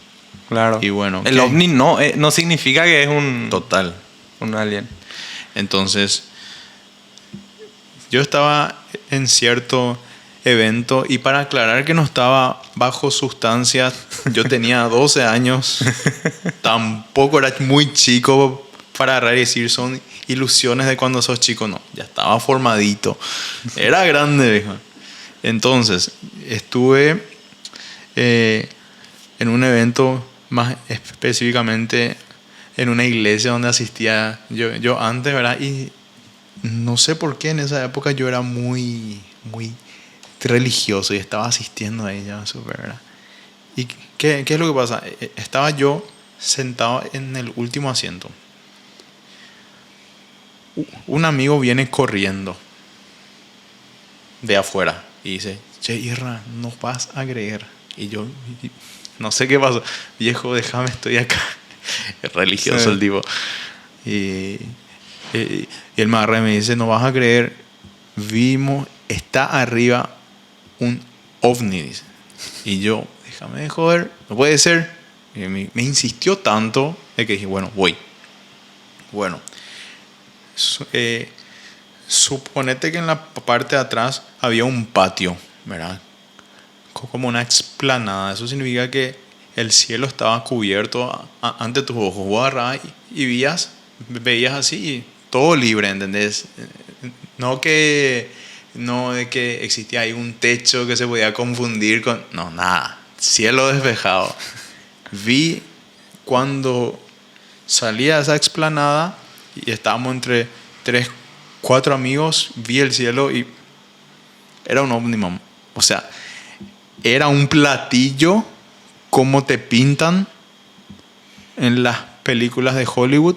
Claro. Y bueno, el ¿qué? ovni no significa que es Total. un alien. Entonces, yo estaba en cierto evento y para aclarar que no estaba bajo sustancias, yo tenía 12 años, tampoco era muy chico para agarrar y decir son ilusiones de cuando sos chico, no, ya estaba formadito, era grande, viejo. Entonces, estuve en un evento más específicamente en una iglesia donde asistía yo antes, ¿verdad? Y no sé por qué en esa época yo era muy religioso y estaba asistiendo a ella, súper, ¿verdad? ¿Y qué es lo que pasa? Estaba yo sentado en el último asiento. Un amigo viene corriendo de afuera y dice, che, Irra, no vas a creer. Y yo, no sé qué pasó. Viejo, déjame, estoy acá. Es religioso Sí. el tipo. Y él me agarra y me dice, no vas a creer, está arriba un ovni, dice. Y yo, déjame de joder, no puede ser. Y me insistió tanto de que dije, bueno, voy. Bueno, Suponete que en la parte de atrás había un patio, ¿verdad? Como una explanada. Eso significa que el cielo estaba cubierto ante tus ojos. Vos agarrabas y veías así, y todo libre, ¿entendés? No de que existía ahí un techo que se podía confundir con... No, nada. Cielo despejado. Vi cuando salía a esa explanada y estábamos entre 3, 4 amigos, vi el cielo y era un ovni, mamá. O sea, era un platillo como te pintan en las películas de Hollywood.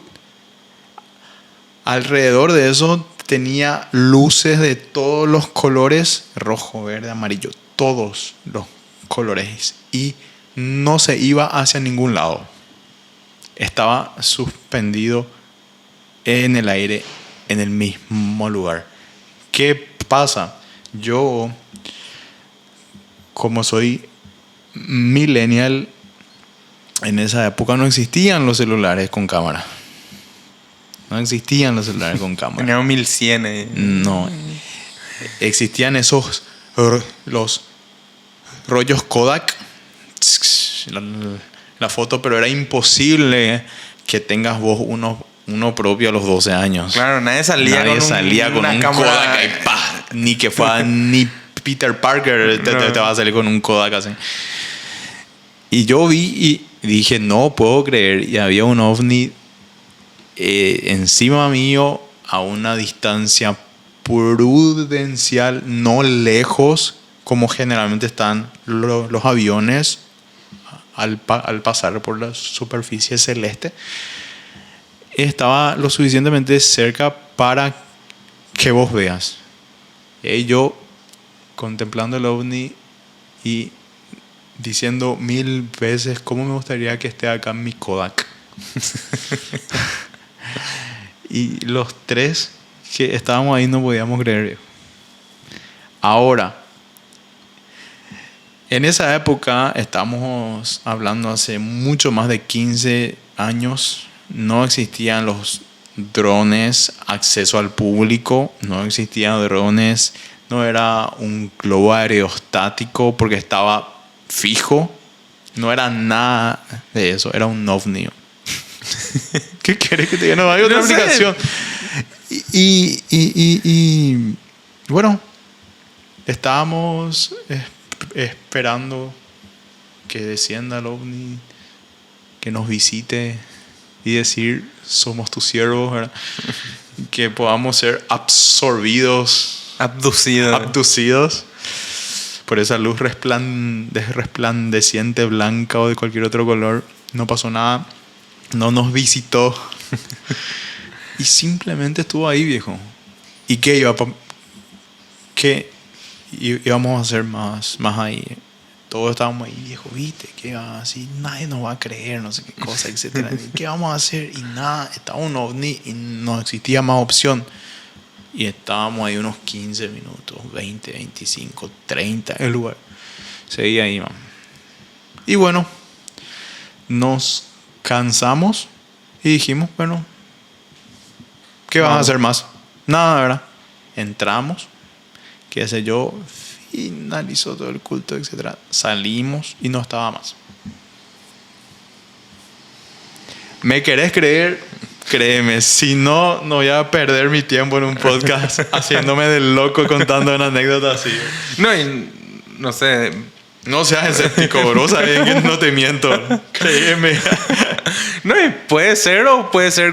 Alrededor de eso tenía luces de todos los colores, rojo, verde, amarillo, todos los colores, y no se iba hacia ningún lado. Estaba suspendido en el aire, en el mismo lugar. ¿Qué pasa? Yo, como soy millennial, en esa época no existían los celulares con cámara. No existían los celulares con cámara. Teníamos 1100. No. Existían los rollos Kodak, la foto, pero era imposible que tengas vos uno propio a los 12 años. Claro, nadie salía con un cámara. Kodak ahí, ¡pah! Ni que fuera ni Peter Parker te va a salir con un Kodak así. Y yo vi y dije, no puedo creer. Y había un ovni encima mío a una distancia prudencial, no lejos, como generalmente están los aviones al pasar por la superficie celeste. Estaba lo suficientemente cerca para que vos veas. Y yo contemplando el ovni y diciendo 1000 veces cómo me gustaría que esté acá mi Kodak. Y los 3 que estábamos ahí no podíamos creer. Ahora, en esa época, estamos hablando hace mucho más de 15 años, no existían los drones, acceso al público, no existían drones, no era un globo aerostático porque estaba fijo, no era nada de eso, era un ovni. ¿Qué quieres que te diga? No hay otra aplicación. Y bueno, estábamos esperando que descienda el ovni, que nos visite y decir, somos tus siervos, ¿verdad? Que podamos ser abducidos por esa luz resplandeciente, blanca o de cualquier otro color. No pasó nada. No nos visitó. Y simplemente estuvo ahí, viejo. ¿Y qué íbamos a hacer más ahí? Todos estábamos ahí, viejo, viste, que así nadie nos va a creer, no sé qué cosa, etcétera. ¿Qué vamos a hacer? Y nada, estaba un ovni y no existía más opción. Y estábamos ahí unos 15 minutos, 20, 25, 30 el lugar. Seguía ahí, man. Y bueno, nos cansamos y dijimos, bueno, ¿qué vas a hacer más? Nada, ¿verdad? Entramos, qué sé yo, finalizó todo el culto, etc. Salimos y no estaba más. ¿Me querés creer? Créeme, si no, no voy a perder mi tiempo en un podcast haciéndome del loco contando una anécdota así. No, y no sé. No seas escéptico, bro. Sabes que no te miento. Créeme. No, y puede ser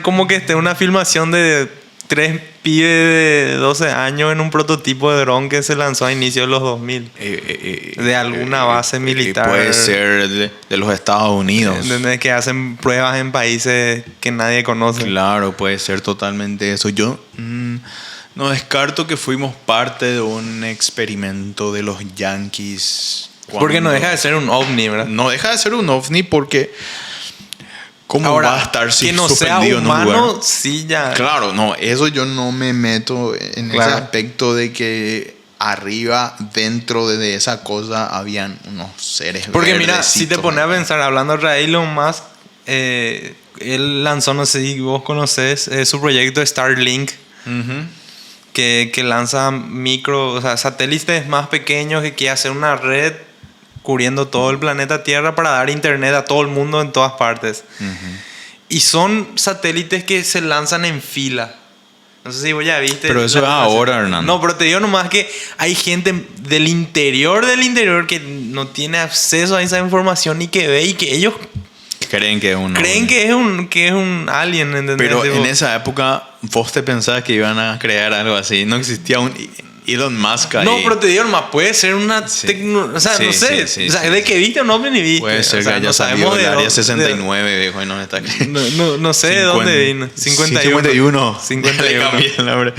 como que esté una filmación de 3 pibes de 12 años en un prototipo de dron que se lanzó a inicios de los 2000. De alguna base militar. Puede ser de los Estados Unidos. Donde que hacen pruebas en países que nadie conoce. Claro, puede ser totalmente eso. Yo no descarto que fuimos parte de un experimento de los yankees. Porque no deja de ser un ovni, ¿verdad? No deja de ser un ovni porque... ¿Cómo ahora, va a estar que no sea suspendido humano, en un lugar? Sí, ya. Claro, no, eso yo no me meto en ese aspecto de que arriba, dentro de esa cosa, habían unos seres. Porque mira, si te pones a pensar, hablando de Elon Musk, él lanzó, no sé si vos conocés, su proyecto Starlink, que lanza o sea, satélites más pequeños que quiere hacer una red cubriendo todo el planeta Tierra para dar internet a todo el mundo en todas partes. Y son satélites que se lanzan en fila. No sé si vos ya viste. Pero eso es ahora, Hernán. No, pero te digo nomás que hay gente del interior que no tiene acceso a esa información y que ve y que ellos creen que es un alien, ¿entendés? Pero en esa época vos te pensabas que iban a crear algo así. No existía un Elon Musk ahí. No, pero te digo nomás, puede ser una tecnología. O sea, Sí, no sé. sí, o sea, sí, de sí. que viste o no ni viste. Puede ser o sea, que haya no salido sabemos del de área dónde- 69, viejo, y no está aquí. No sé de dónde vino. 51. 51. Le cambié el nombre.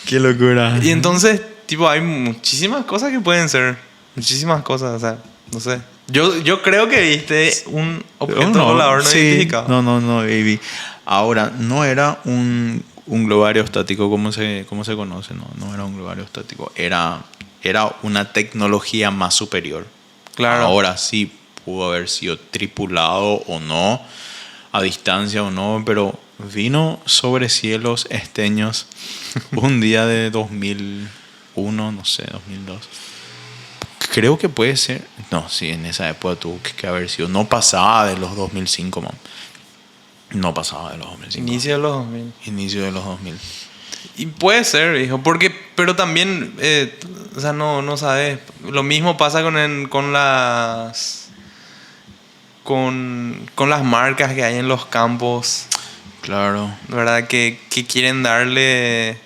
Qué locura. Y entonces, tipo, hay muchísimas cosas que pueden ser. Muchísimas cosas, o sea, no sé. Yo creo que viste un objeto volador no identificado. No, baby. Ahora, no era un globo aerostático como se conoce, no era un globo aerostático. Era una tecnología más superior. Claro. Ahora sí pudo haber sido tripulado o no, a distancia o no, pero vino sobre cielos esteños un día de 2001, no sé, 2002. Creo que puede ser. No, sí, en esa época tuvo que haber sido. No pasaba de los 2005, man. No pasaba de los 2005. Inicio de los 2000. Inicio de los 2000. Y puede ser, hijo, pero también, o sea, no sabes. Lo mismo pasa con las marcas que hay en los campos, Claro. ¿verdad? Que quieren darle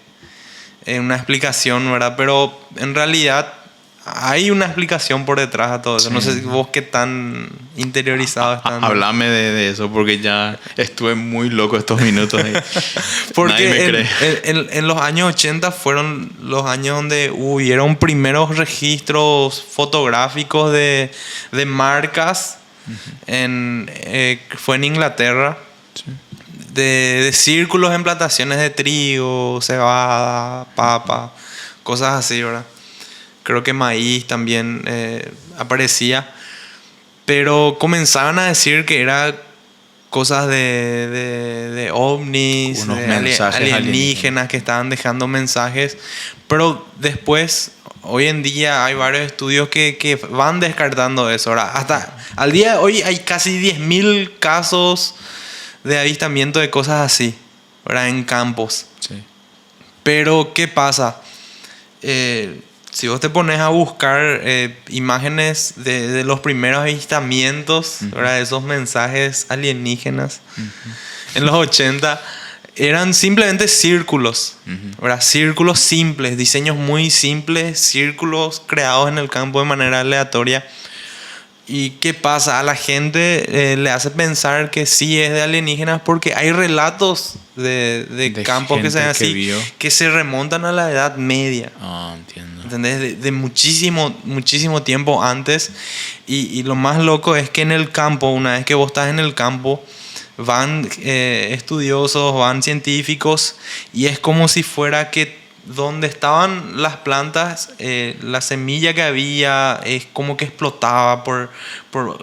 una explicación, ¿verdad? Pero en realidad hay una explicación por detrás a todo eso. Sí. No sé si vos qué tan interiorizado estás. Háblame de eso porque ya estuve muy loco estos minutos. Ahí. Porque Nadie me cree. en los años 80 fueron los años donde hubieron primeros registros fotográficos de marcas. Fue en Inglaterra. Sí. De círculos en plantaciones de trigo, cebada, papa, cosas así, ¿verdad? Creo que maíz también aparecía. Pero comenzaban a decir que era cosas de ovnis, Unos de mensajes alienígenas que estaban dejando mensajes. Pero después, hoy en día hay varios estudios que van descartando eso. Ahora, hasta al día de hoy hay casi 10.000 casos de avistamiento de cosas así, ¿verdad? En campos. Sí. Pero, ¿qué pasa? Si vos te pones a buscar imágenes de los primeros avistamientos, ¿verdad? De esos mensajes alienígenas en los 80, eran simplemente círculos, ¿verdad? Círculos simples, diseños muy simples, círculos creados en el campo de manera aleatoria. ¿Y qué pasa? A la gente le hace pensar que sí es de alienígenas porque hay relatos de campos que se ven así, que se remontan a la Edad Media. Ah, entiendo. ¿Entendés? De muchísimo tiempo antes. Y lo más loco es que en el campo, una vez que vos estás en el campo, van estudiosos, van científicos, y es como si fuera que donde estaban las plantas, la semilla que había es como que explotaba por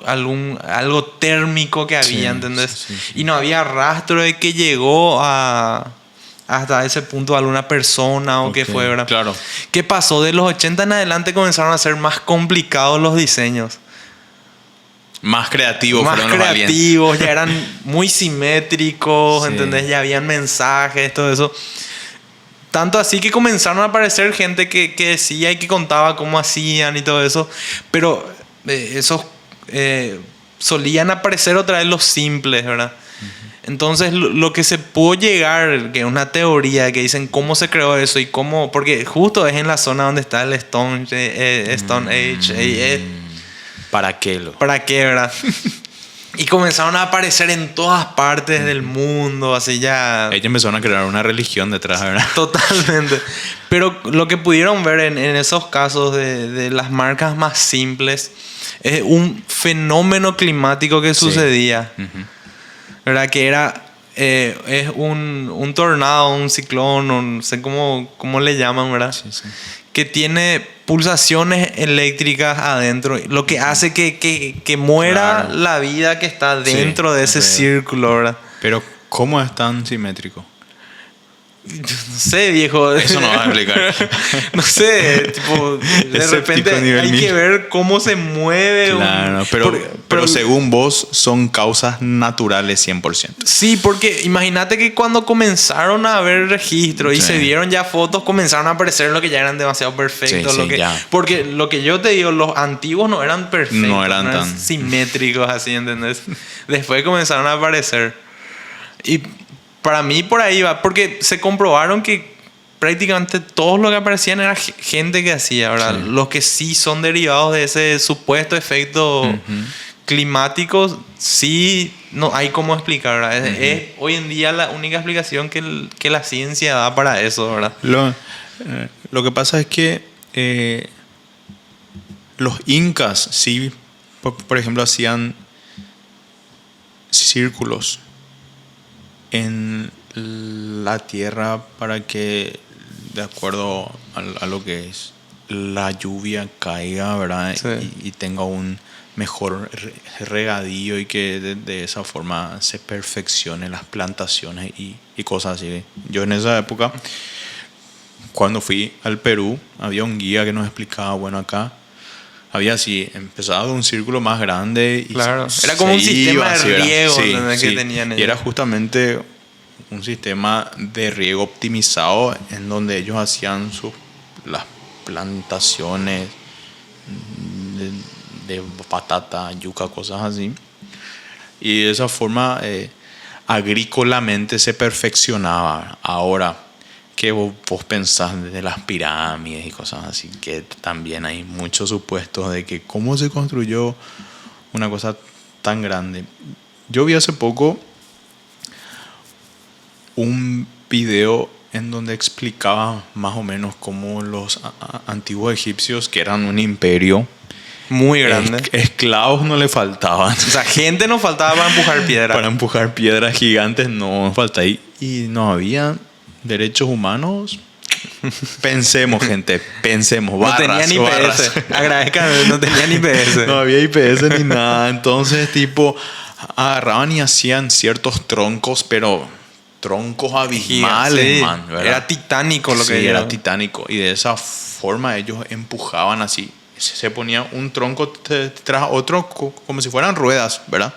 algo térmico que había, ¿entendés? Sí. Y no había rastro de que llegó hasta ese punto alguna persona o qué fue, ¿verdad? Claro. ¿Qué pasó? De los 80 en adelante comenzaron a ser más complicados los diseños. Más creativos Más fueron los aliens. creativos, ya eran muy simétricos, Sí. ¿entendés? Ya habían mensajes, todo eso. Tanto así que comenzaron a aparecer gente que decía y que contaba cómo hacían y todo eso. Pero esos solían aparecer otra vez los simples, ¿verdad? Entonces lo que se pudo llegar, que es una teoría que dicen cómo se creó eso y cómo, porque justo es en la zona donde está el Stone Age. ¿Para qué ¿Para qué, verdad? Y comenzaron a aparecer en todas partes del mundo, así ya. Ellos empezaron a crear una religión detrás, ¿verdad? Totalmente. Pero lo que pudieron ver en esos casos de las marcas más simples es un fenómeno climático que sucedía. ¿Verdad? Que era es un tornado, un ciclón, o no sé cómo le llaman, ¿verdad? Sí. Que tiene pulsaciones eléctricas adentro, lo que hace que muera Claro. la vida que está dentro Sí, de ese es círculo, ¿verdad? Pero, ¿cómo es tan simétrico? No sé, viejo. Eso no vas a explicar. No sé, tipo, de Escéptico repente nivel hay 1000. que ver cómo se mueve. Claro, pero según vos son causas naturales 100%. Sí, porque imagínate que cuando comenzaron a haber registros y Sí. se vieron ya fotos, comenzaron a aparecer lo que ya eran demasiado perfectos. Sí, sí, ya. Porque lo que yo te digo, los antiguos no eran perfectos, No eran tan- simétricos así, ¿entendés? Después comenzaron a aparecer. Y para mí por ahí va, porque se comprobaron que prácticamente todos los que aparecían era gente que hacía, ¿verdad? Sí. Los que sí son derivados de ese supuesto efecto climático, sí, no hay cómo explicar, ¿verdad? Es hoy en día la única explicación que la ciencia da para eso, ¿verdad? Lo que pasa es que los incas, sí, por ejemplo, hacían círculos en la tierra para que, de acuerdo a lo que es la lluvia, caiga, ¿verdad? Sí. Y tenga un mejor regadío y que de esa forma se perfeccionen las plantaciones y cosas así. Yo en esa época, cuando fui al Perú, había un guía que nos explicaba, bueno, acá había así, empezaba de un círculo más grande y Claro. Era como un sistema de riego, Sí, ¿entendés? Que sí. tenían Y ellos. era justamente un sistema de riego optimizado en donde ellos hacían las plantaciones de patata, yuca, cosas así. Y de esa forma agrícolamente se perfeccionaba. Ahora, ¿qué vos pensás de las pirámides y cosas así? Que también hay muchos supuestos de que cómo se construyó una cosa tan grande. Yo vi hace poco un video en donde explicaba más o menos cómo los antiguos egipcios, que eran un imperio, Muy grande. esclavos no le faltaban. O sea, gente nos faltaba para empujar piedra. Para empujar piedras gigantes no falta ahí. Y no había derechos humanos. Pensemos, gente, pensemos. No Barras, tenían barras. IPS. Agradezcan, no tenían IPS. No había IPS ni nada. Entonces, tipo, agarraban y hacían ciertos troncos, pero troncos abismales, Sí, man, ¿verdad? era titánico lo Sí, que era titánico. Y de esa forma ellos empujaban así. Se ponía un tronco tras otro como si fueran ruedas, ¿verdad?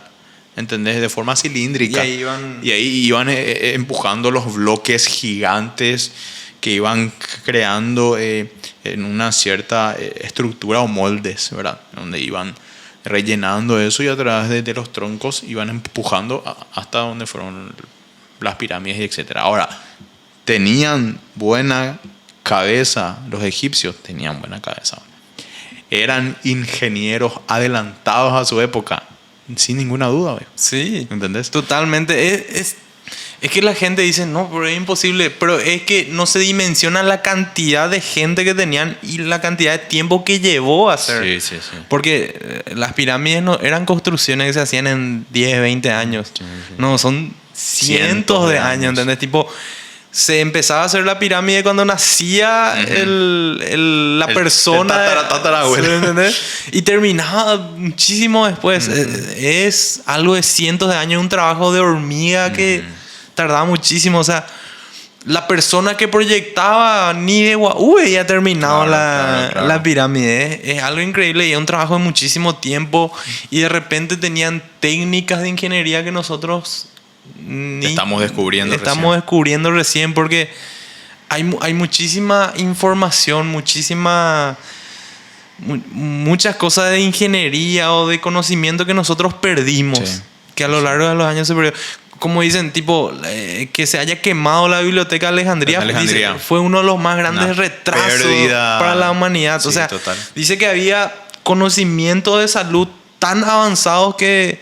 ¿Entendés? De forma cilíndrica. Y ahí iban empujando los bloques gigantes que iban creando en una cierta estructura o moldes, ¿verdad? Donde iban rellenando eso y a través de los troncos iban empujando hasta donde fueron las pirámides y etcétera. Ahora, tenían buena cabeza, los egipcios tenían buena cabeza. Eran ingenieros adelantados a su época, sin ninguna duda, güey. Sí, ¿Entendés? totalmente. Es que la gente dice, no, pero es imposible. Pero es que no se dimensiona la cantidad de gente que tenían y la cantidad de tiempo que llevó a hacer. Sí, sí, sí. Porque las pirámides no eran construcciones que se hacían en 10, 20 años. Sí, sí. No, son cientos de años, ¿entendés? Tipo, se empezaba a hacer la pirámide cuando nacía la persona. tatarabuelo. ¿Sí? ¿Entendés? Y terminaba muchísimo después. Es algo de cientos de años, un trabajo de hormiga que tardaba muchísimo. O sea, la persona que proyectaba ni de ya ha terminado Claro. la pirámide. Es algo increíble y es un trabajo de muchísimo tiempo. Y de repente tenían técnicas de ingeniería que nosotros Estamos descubriendo recién porque hay muchísima información, muchas cosas de ingeniería o de conocimiento que nosotros perdimos, Sí. que a lo largo de los años se perdió. Como dicen, tipo, que se haya quemado la biblioteca de Alejandría, Alejandría. dice, fue uno de los más grandes Una retrasos pérdida. para la humanidad. Sí, o sea, total. dice que había conocimiento de salud tan avanzados que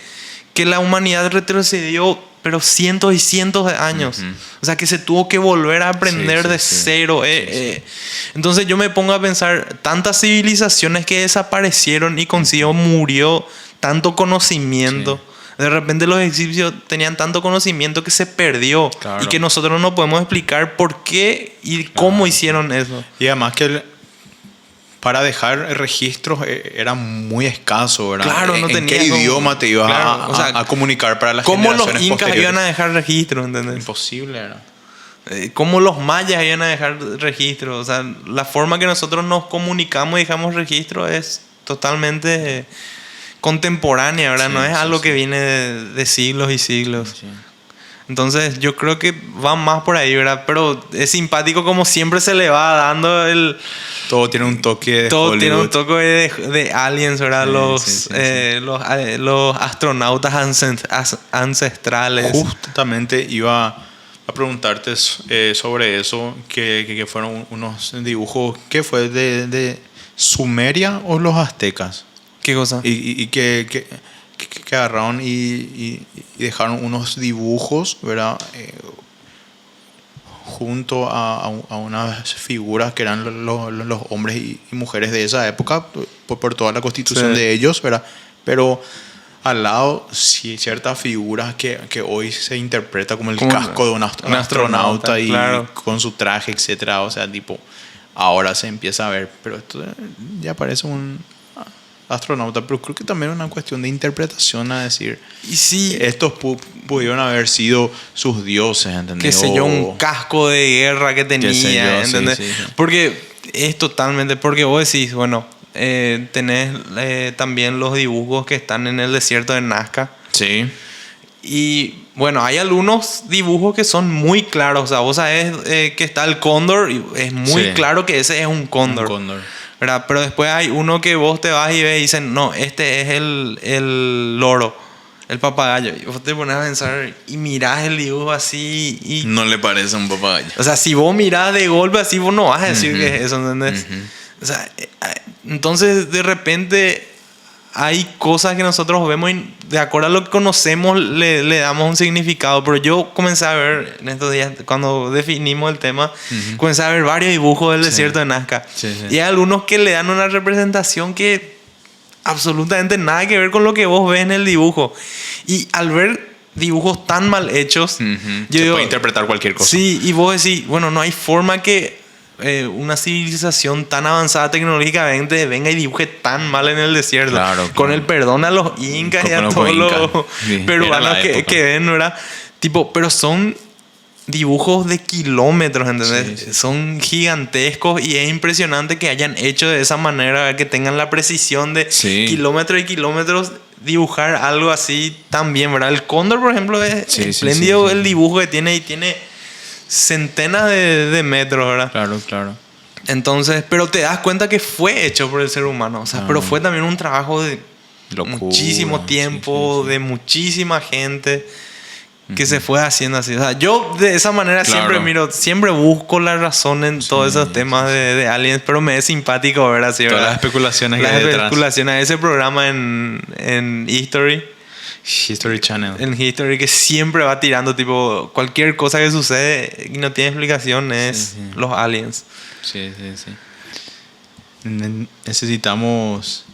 la humanidad retrocedió, pero cientos y cientos de años. O sea, que se tuvo que volver a aprender de cero. Entonces yo me pongo a pensar, tantas civilizaciones que desaparecieron y consigo murió tanto conocimiento. Sí. De repente los egipcios tenían tanto conocimiento que se perdió. Claro. Y que nosotros no podemos explicar por qué y cómo hicieron eso. Y además que para dejar registros era muy escaso, ¿verdad? Claro, no ¿En tenía qué como- idioma te ibas Claro, o sea, a comunicar para las ¿Cómo los generaciones incas posteriores? iban a dejar registro? ¿Entendés? Imposible era. ¿Cómo los mayas iban a dejar registro? O sea, la forma que nosotros nos comunicamos y dejamos registro es totalmente contemporánea, ¿verdad? Sí, No es sí, algo que sí. viene de siglos y siglos. Sí. Entonces yo creo que va más por ahí, ¿verdad? Pero es simpático como siempre se le va dando el... Todo tiene un toque de Todo tiene un Hollywood. toque de aliens, ¿verdad? Sí, sí, sí. Los astronautas ancestrales. Justamente iba a preguntarte sobre eso, que fueron unos dibujos, ¿qué fue? ¿De Sumeria o los aztecas? ¿Qué cosa? Y que agarraron y dejaron unos dibujos, ¿verdad? Junto a unas figuras que eran los hombres y mujeres de esa época, por toda la constitución Sí. de ellos, ¿verdad? Pero al lado, sí, ciertas figuras que hoy se interpreta como el Como casco de un un astronauta astronauta, y claro. con su traje, etcétera. O sea, tipo, ahora se empieza a ver, pero esto ya parece un astronauta, pero creo que también es una cuestión de interpretación, a decir, Y sí, estos pudieron haber sido sus dioses, ¿entendés? qué sé yo, un O- casco de guerra que tenía, sé yo, sí, ¿entendés? sí, sí. Porque es totalmente, porque vos decís, bueno, tenés también los dibujos que están en el desierto de Nazca. Sí. Y bueno, hay algunos dibujos que son muy claros. O sea, vos sabés que está el cóndor y es muy Sí. claro que ese es un cóndor. Un cóndor. ¿Verdad? Pero después hay uno que vos te vas y ves y dicen, no, este es el loro, el papagayo. Y vos te pones a pensar y mirás el dibujo así y... No le parece un papagayo. O sea, si vos mirás de golpe así, vos no vas a decir que es eso, ¿entendés? O sea, entonces de repente hay cosas que nosotros vemos y de acuerdo a lo que conocemos le damos un significado. Pero yo comencé a ver en estos días, cuando definimos el tema, comencé a ver varios dibujos del desierto de Nazca. Sí, sí. Y hay algunos que le dan una representación que absolutamente nada que ver con lo que vos ves en el dibujo. Y al ver dibujos tan mal hechos, Se yo digo, puede interpretar cualquier cosa. sí, y vos decís, bueno, no hay forma que una civilización tan avanzada tecnológicamente venga y dibuje tan mal en el desierto. Claro, Con claro. el perdón a los incas y a Con los todos los incas. Sí, era peruanos la época. que ven, ¿verdad? Tipo, pero son dibujos de kilómetros, ¿entendés? Sí, sí. Son gigantescos y es impresionante que hayan hecho de esa manera, que tengan la precisión de Sí. kilómetros y kilómetros dibujar algo así tan bien, ¿verdad? El cóndor, por ejemplo, es Sí, sí, espléndido sí, sí. el dibujo que tiene y tiene centenas de metros, ¿verdad? Claro, claro. Entonces, pero te das cuenta que fue hecho por el ser humano, o sea, pero fue también un trabajo de Locura, muchísimo tiempo, sí, sí, sí. de muchísima gente que se fue haciendo así. O sea, yo de esa manera Claro. siempre busco la razón en todos esos temas de aliens, pero me es simpático ver así, Todas ¿verdad? las especulaciones que Las hay detrás. especulaciones. Ese programa en History, History Channel. que siempre va tirando, tipo, cualquier cosa que sucede y no tiene explicación es Sí, sí. los aliens. Sí, sí, sí. Necesitamos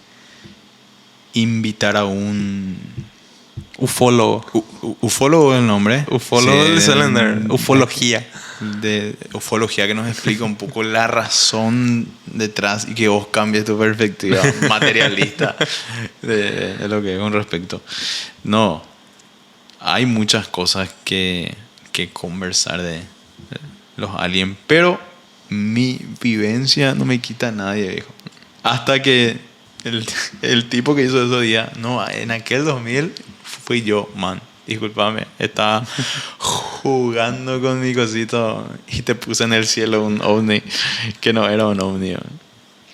invitar a un Ufólogo. ufólogo el nombre. Ufólogo Sí, del Cylinder. Ufología. de ufología que nos explica un poco la razón detrás y que vos cambies tu perspectiva materialista de lo que es con respecto. No, hay muchas cosas que conversar de los aliens, pero mi vivencia no me quita a nadie, viejo. Hasta que el tipo que hizo esos días, no, en aquel 2000 fui yo, man. Discúlpame, estaba jugando con mi cosito y te puse en el cielo un ovni que no era un ovni.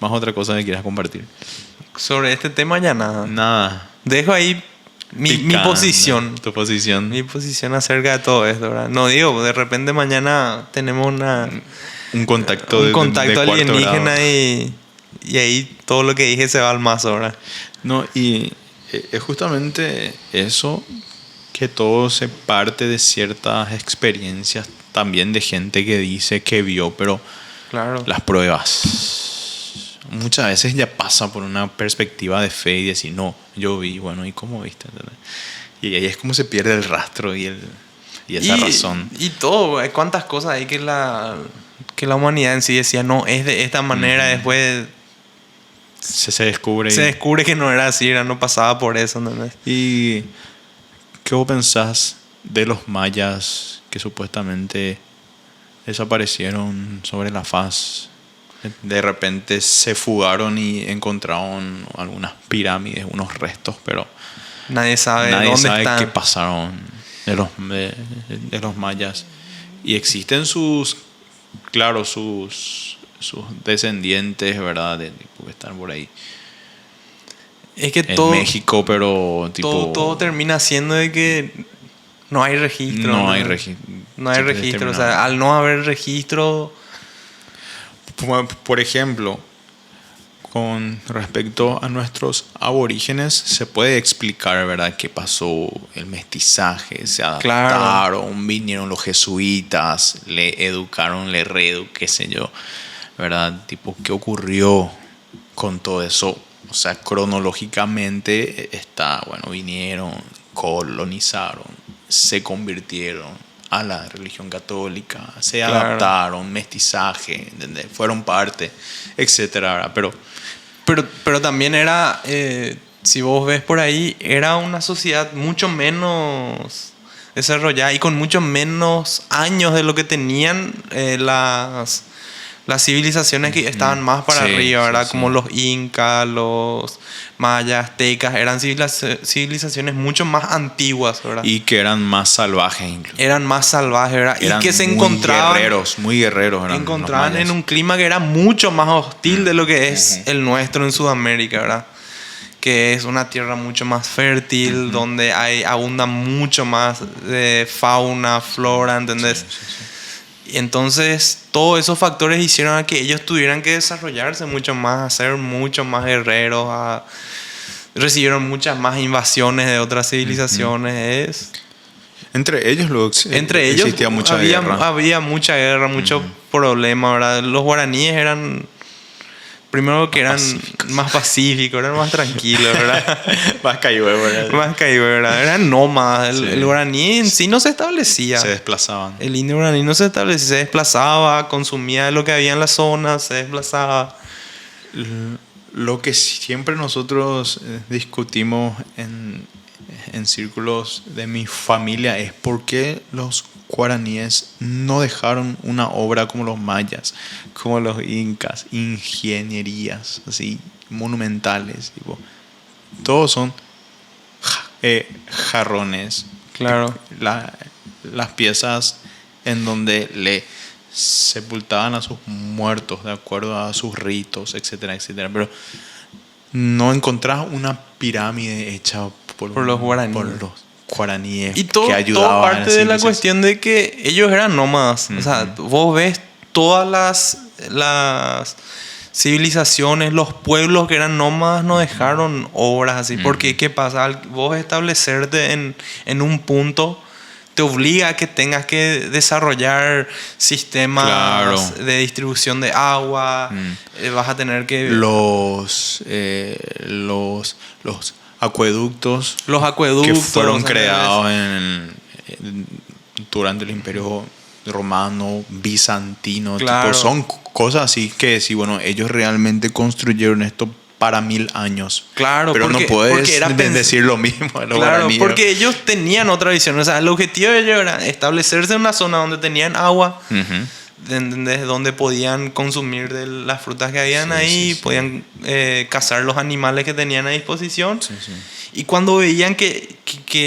Más otra cosa que quieras compartir. Sobre este tema ya nada. Nada. Dejo ahí mi Picando. posición. Tu posición. Mi posición acerca de todo esto, ¿verdad? No digo, de repente mañana tenemos Un contacto un de contacto cuarto alienígena grado. y ahí todo lo que dije se va al mazo, ¿verdad? No, y es justamente eso, que todo se parte de ciertas experiencias también de gente que dice que vio, pero Claro. las pruebas muchas veces ya pasa por una perspectiva de fe y decir, no, yo vi, bueno, ¿y cómo viste? ¿Entendés? Y ahí es como se pierde el rastro y esa razón. Y todo, hay cuántas cosas hay que la humanidad en sí decía, no, es de esta manera, después Se descubre. se descubre que no era así, no pasaba por eso, ¿entendés? ¿Y qué vos pensás de los mayas que supuestamente desaparecieron sobre la faz. De repente se fugaron y encontraron algunas pirámides, unos restos, pero Nadie sabe nadie dónde sabe están. qué pasaron de los mayas. Y existen claro, sus descendientes, ¿verdad? De, tipo, que están por ahí Es que en todo, México, pero tipo... todo termina siendo de que no hay registro. No hay registro. No hay registro. O sea, al no haber registro, Por ejemplo, con respecto a nuestros aborígenes, se puede explicar, ¿verdad?, qué pasó, el mestizaje, se adaptaron, vinieron los jesuitas, le educaron, le qué sé yo, ¿verdad? Tipo, ¿qué ocurrió con todo eso? O sea, cronológicamente está, bueno, vinieron, colonizaron, se convirtieron a la religión católica, se Claro. adaptaron, mestizaje, ¿entendés? Fueron parte, etcétera, ¿verdad? pero también era, si vos ves por ahí, era una sociedad mucho menos desarrollada y con mucho menos años de lo que tenían las civilizaciones que estaban más para Sí, arriba, ¿verdad? sí, Como sí. los incas, los mayas, aztecas, eran civilizaciones mucho más antiguas, ¿verdad? Y que eran más salvajes incluso. Eran más salvajes, ¿verdad? Eran y que se muy encontraban muy guerreros eran encontraban los en mayas. un clima que era mucho más hostil de lo que es el nuestro en Sudamérica, ¿verdad? Que es una tierra mucho más fértil, donde abunda mucho más de fauna, flora, ¿entendés? Sí, sí, sí. Y entonces todos esos factores hicieron a que ellos tuvieran que desarrollarse mucho más, a ser mucho más guerreros, recibieron muchas más invasiones de otras civilizaciones. Entre ellos Entre ellos existía mucha había, guerra. había mucha guerra, mucho problema, ¿verdad? Los guaraníes eran, primero que eran más pacíficos, eran más tranquilos, ¿verdad? Más cayó, ¿verdad? Más caídos, ¿verdad? Eran nómadas. Sí. El guaraní en sí no se establecía. Se desplazaban. El indio guaraní no se establecía, se desplazaba, consumía lo que había en la zona, se desplazaba. Lo que siempre nosotros discutimos en círculos de mi familia es por qué los guaraníes no dejaron una obra como los mayas, como los incas, ingenierías así monumentales, tipo, todos son jarrones, Claro. las piezas en donde le sepultaban a sus muertos de acuerdo a sus ritos, etcétera, etcétera. Pero no encontrás una pirámide hecha por Los guaraníes. por los guaraníes Y todo, que todo ayudaban a parte de la civilización. cuestión de que ellos eran nómadas. O sea, vos ves todas las civilizaciones, los pueblos que eran nómadas no dejaron obras así. Porque, ¿qué pasa? Al vos establecerte en un punto te obliga a que tengas que desarrollar sistemas Claro. de distribución de agua. Vas a tener que... Los acueductos Los acueductos. que fueron ¿entendés? creados durante el Imperio Romano, bizantino, Claro. tipo, son cosas así que sí, bueno, ellos realmente construyeron esto para 1000 años. Claro, pero porque- no puedes porque era decir lo mismo de los Claro, guaraníes. porque ellos tenían otra visión. O sea, el objetivo de ellos era establecerse en una zona donde tenían agua, Ujú. ¿entendés? Donde podían consumir de las frutas que habían Sí, ahí, sí, sí. podían cazar los animales que tenían a disposición. Sí, sí. Y cuando veían que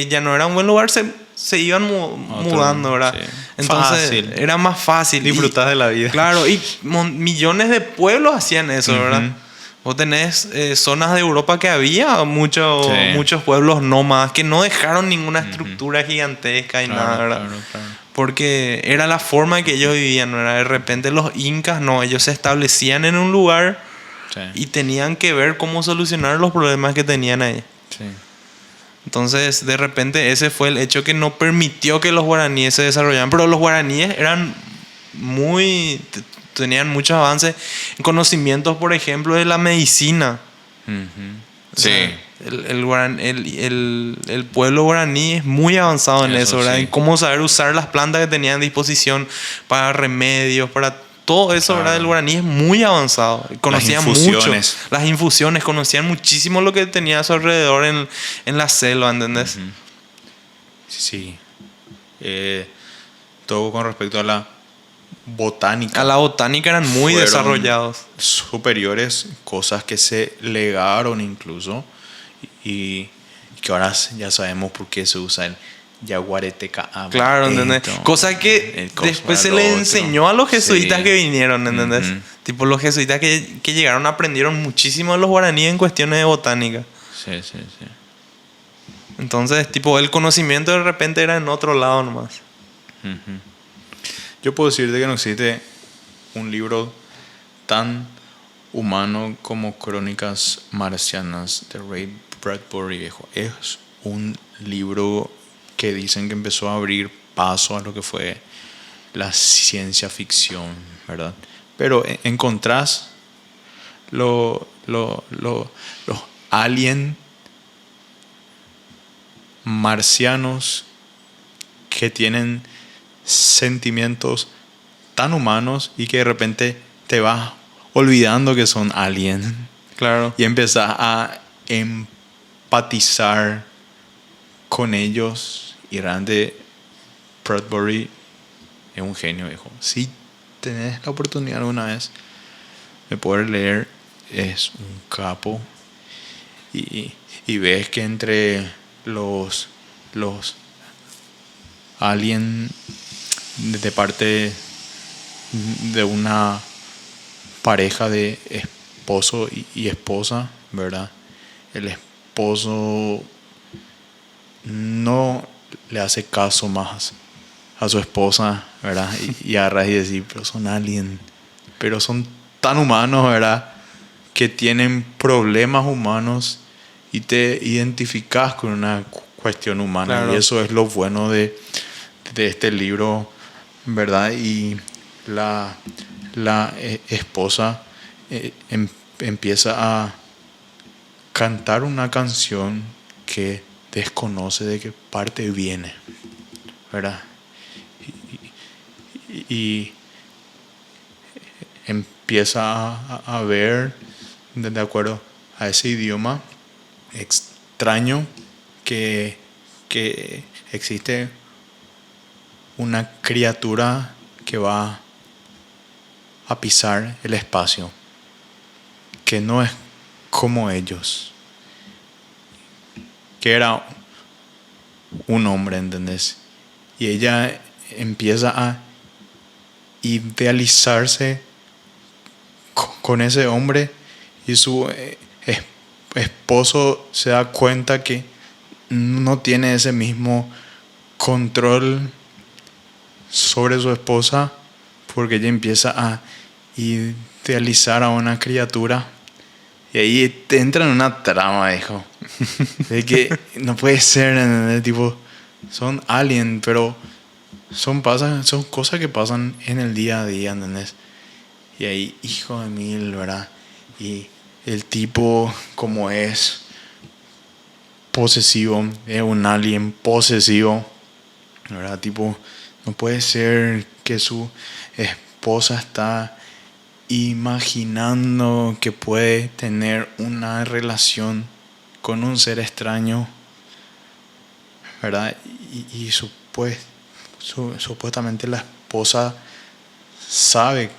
ya no era un buen lugar, se iban mudando, ¿verdad? sí. Entonces Fácil. era más fácil. Disfrutás de la vida. Claro, y millones de pueblos hacían eso, ¿verdad? Ujú. Vos tenés zonas de Europa que había muchos Sí. pueblos nómadas que no dejaron ninguna estructura gigantesca y nada, ¿verdad? Claro. Porque era la forma en que ellos vivían, ¿no? Era de repente los incas, no, ellos se establecían en un lugar Sí. y tenían que ver cómo solucionar los problemas que tenían ahí. Sí. Entonces, de repente, ese fue el hecho que no permitió que los guaraníes se desarrollaran. Pero los guaraníes eran tenían muchos avances en conocimientos, por ejemplo, de la medicina. Ujú. O sea, el pueblo guaraní es muy avanzado en eso, ¿verdad? sí. En cómo saber usar las plantas que tenían a disposición para remedios, para todo eso, ¿verdad? Claro. El guaraní es muy avanzado. Conocían mucho infusiones. las infusiones, conocían muchísimo lo que tenía a su alrededor en la selva, ¿entendés? Sí. Todo con respecto a la botánica. A la botánica eran muy Fueron desarrollados. superiores, cosas que se legaron incluso y que ahora ya sabemos por qué se usa el yaguareteca. Claro, ¿entendés? Cosa que después se le enseñó a los jesuitas que vinieron, ¿entendés? Tipo, los jesuitas que llegaron aprendieron muchísimo de los guaraníes en cuestiones de botánica. Sí, sí, sí. Entonces, tipo, el conocimiento de repente era en otro lado nomás. Yo puedo decirte que no existe un libro tan humano como Crónicas Marcianas de Ray Bradbury, viejo. Es un libro que dicen que empezó a abrir paso a lo que fue la ciencia ficción, ¿verdad? Pero encontrás los aliens marcianos que tienen sentimientos tan humanos y que de repente te vas olvidando que son aliens. Claro. Y empezás a empatizar con ellos. Y realmente Bradbury es un genio, viejo. Si tenés la oportunidad alguna vez de poder leer, es un capo. Y ves que entre los aliens de parte de una pareja de esposo y esposa, ¿verdad? El esposo no le hace caso más a su esposa, ¿verdad? Y agarras y decís, pero son aliens, pero son tan humanos, ¿verdad? Que tienen problemas humanos y te identificas con una cuestión humana. Claro. Y eso es lo bueno de este libro, ¿verdad? Y la esposa empieza a cantar una canción que desconoce de qué parte viene, ¿verdad? Y empieza a ver, de acuerdo a ese idioma extraño, que existe una criatura que va a pisar el espacio, que no es como ellos, que era un hombre, ¿entendés? Y ella empieza a idealizarse con ese hombre y su esposo se da cuenta que no tiene ese mismo control sobre su esposa porque ella empieza a idealizar a una criatura y ahí te entra en una trama, hijo, de que no puede ser, ¿entendés? Tipo, son aliens, pero son cosas que pasan en el día a día, ¿entendés? Y ahí, hijo de mil, ¿verdad? Y el tipo, como es posesivo, es un alien posesivo, ¿verdad? Tipo, no puede ser que su esposa está imaginando que puede tener una relación con un ser extraño, ¿verdad? Y supuestamente la esposa sabe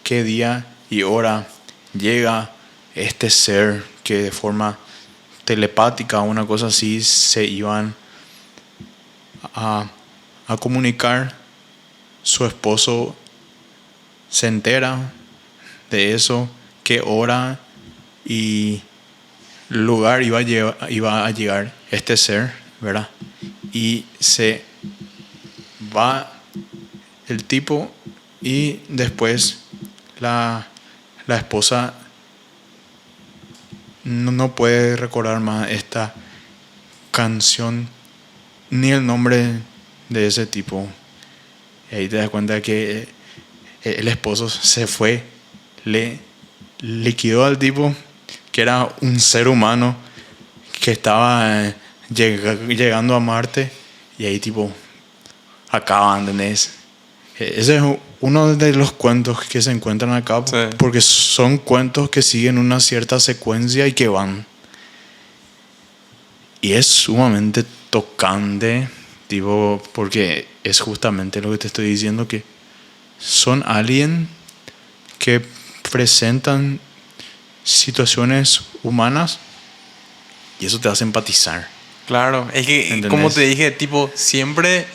qué día y hora llega este ser que de forma telepática o una cosa así se iban a comunicar. Su esposo se entera de eso, qué hora y lugar iba a llegar este ser, ¿verdad? Y se va el tipo y después la esposa no puede recordar más esta canción ni el nombre de ese tipo. Y ahí te das cuenta que el esposo se fue, le liquidó al tipo, que era un ser humano que estaba llegando a Marte, y ahí tipo acaban, ¿entendés? Ese es uno de los cuentos que se encuentran acá, Sí. porque son cuentos que siguen una cierta secuencia y que van. Y es sumamente tocante, tipo, porque es justamente lo que te estoy diciendo, que son alguien que presentan situaciones humanas y eso te hace empatizar. Claro, es que, ¿Entendés? como te dije, tipo, siempre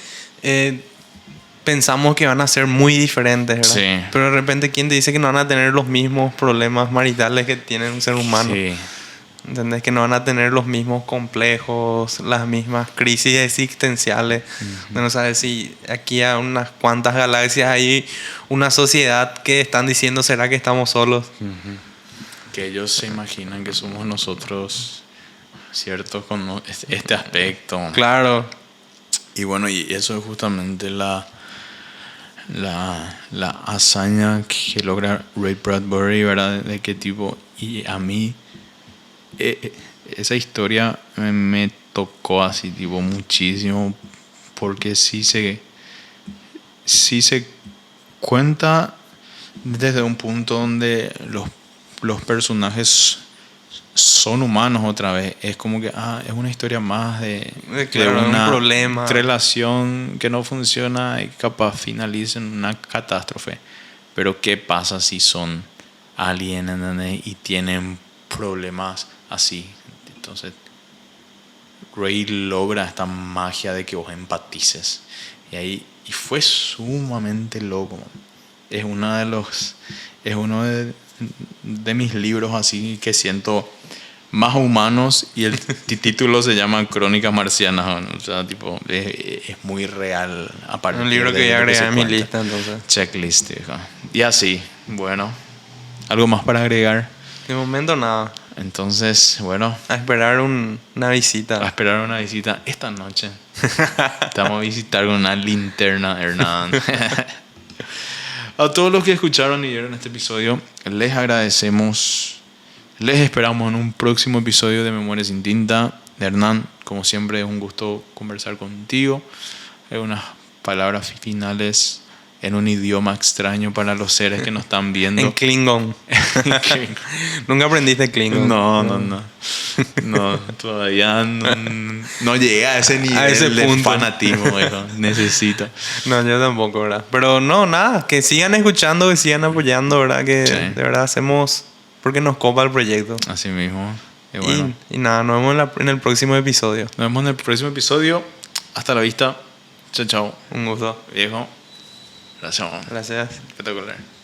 pensamos que van a ser muy diferentes, ¿verdad? Sí. Pero de repente, ¿quién te dice que no van a tener los mismos problemas maritales que tiene un ser humano? Sí. ¿Entendés? Que no van a tener los mismos complejos, las mismas crisis existenciales. No sabes si aquí a unas cuantas galaxias hay una sociedad que están diciendo, ¿será que estamos solos? Que ellos se imaginan que somos nosotros, ¿cierto? Con este aspecto. Claro. Y bueno, y eso es justamente la hazaña que logra Ray Bradbury, ¿verdad? De qué tipo. Y a mí, esa historia me tocó así, tipo, muchísimo. Porque sí se cuenta desde un punto donde los personajes son humanos otra vez. Es como que es una historia más de Claro, una un problema. relación que no funciona y capaz finaliza en una catástrofe. Pero ¿qué pasa si son aliens, ¿entendés? Y tienen problemas así? Entonces Ray logra esta magia de que vos empatices. Y fue sumamente loco. Es uno de mis libros así que siento más humanos, y el título se llama Crónicas Marcianas. O sea, tipo, es muy real. Aparte Un libro que voy a agregar a mi lista, entonces. Checklist, viejo. Y así, bueno, algo más para agregar. De momento nada. Entonces, bueno, A esperar una a visita. esperar una visita esta noche. Estamos a visitar con una linterna, Hernán. A todos los que escucharon y vieron este episodio, les agradecemos. Les esperamos en un próximo episodio de Memoria sin Tinta. Hernán, como siempre, es un gusto conversar contigo. Hay unas palabras finales en un idioma extraño para los seres que nos están viendo. En Klingon. ¿Nunca aprendiste Klingon? No, todavía no llegué a ese nivel ese de punto. fanatismo. Viejo. Necesito. No, yo tampoco, ¿verdad? Pero no, nada, que sigan escuchando, que sigan apoyando, ¿verdad? Que Sí. de verdad hacemos porque nos copa el proyecto. Así mismo. Y bueno, Y nada, nos vemos en el próximo episodio. nos vemos en el próximo episodio. Hasta la vista. Chao, chao. Un gusto. Viejo. Gracias. Gracias. Espectacular.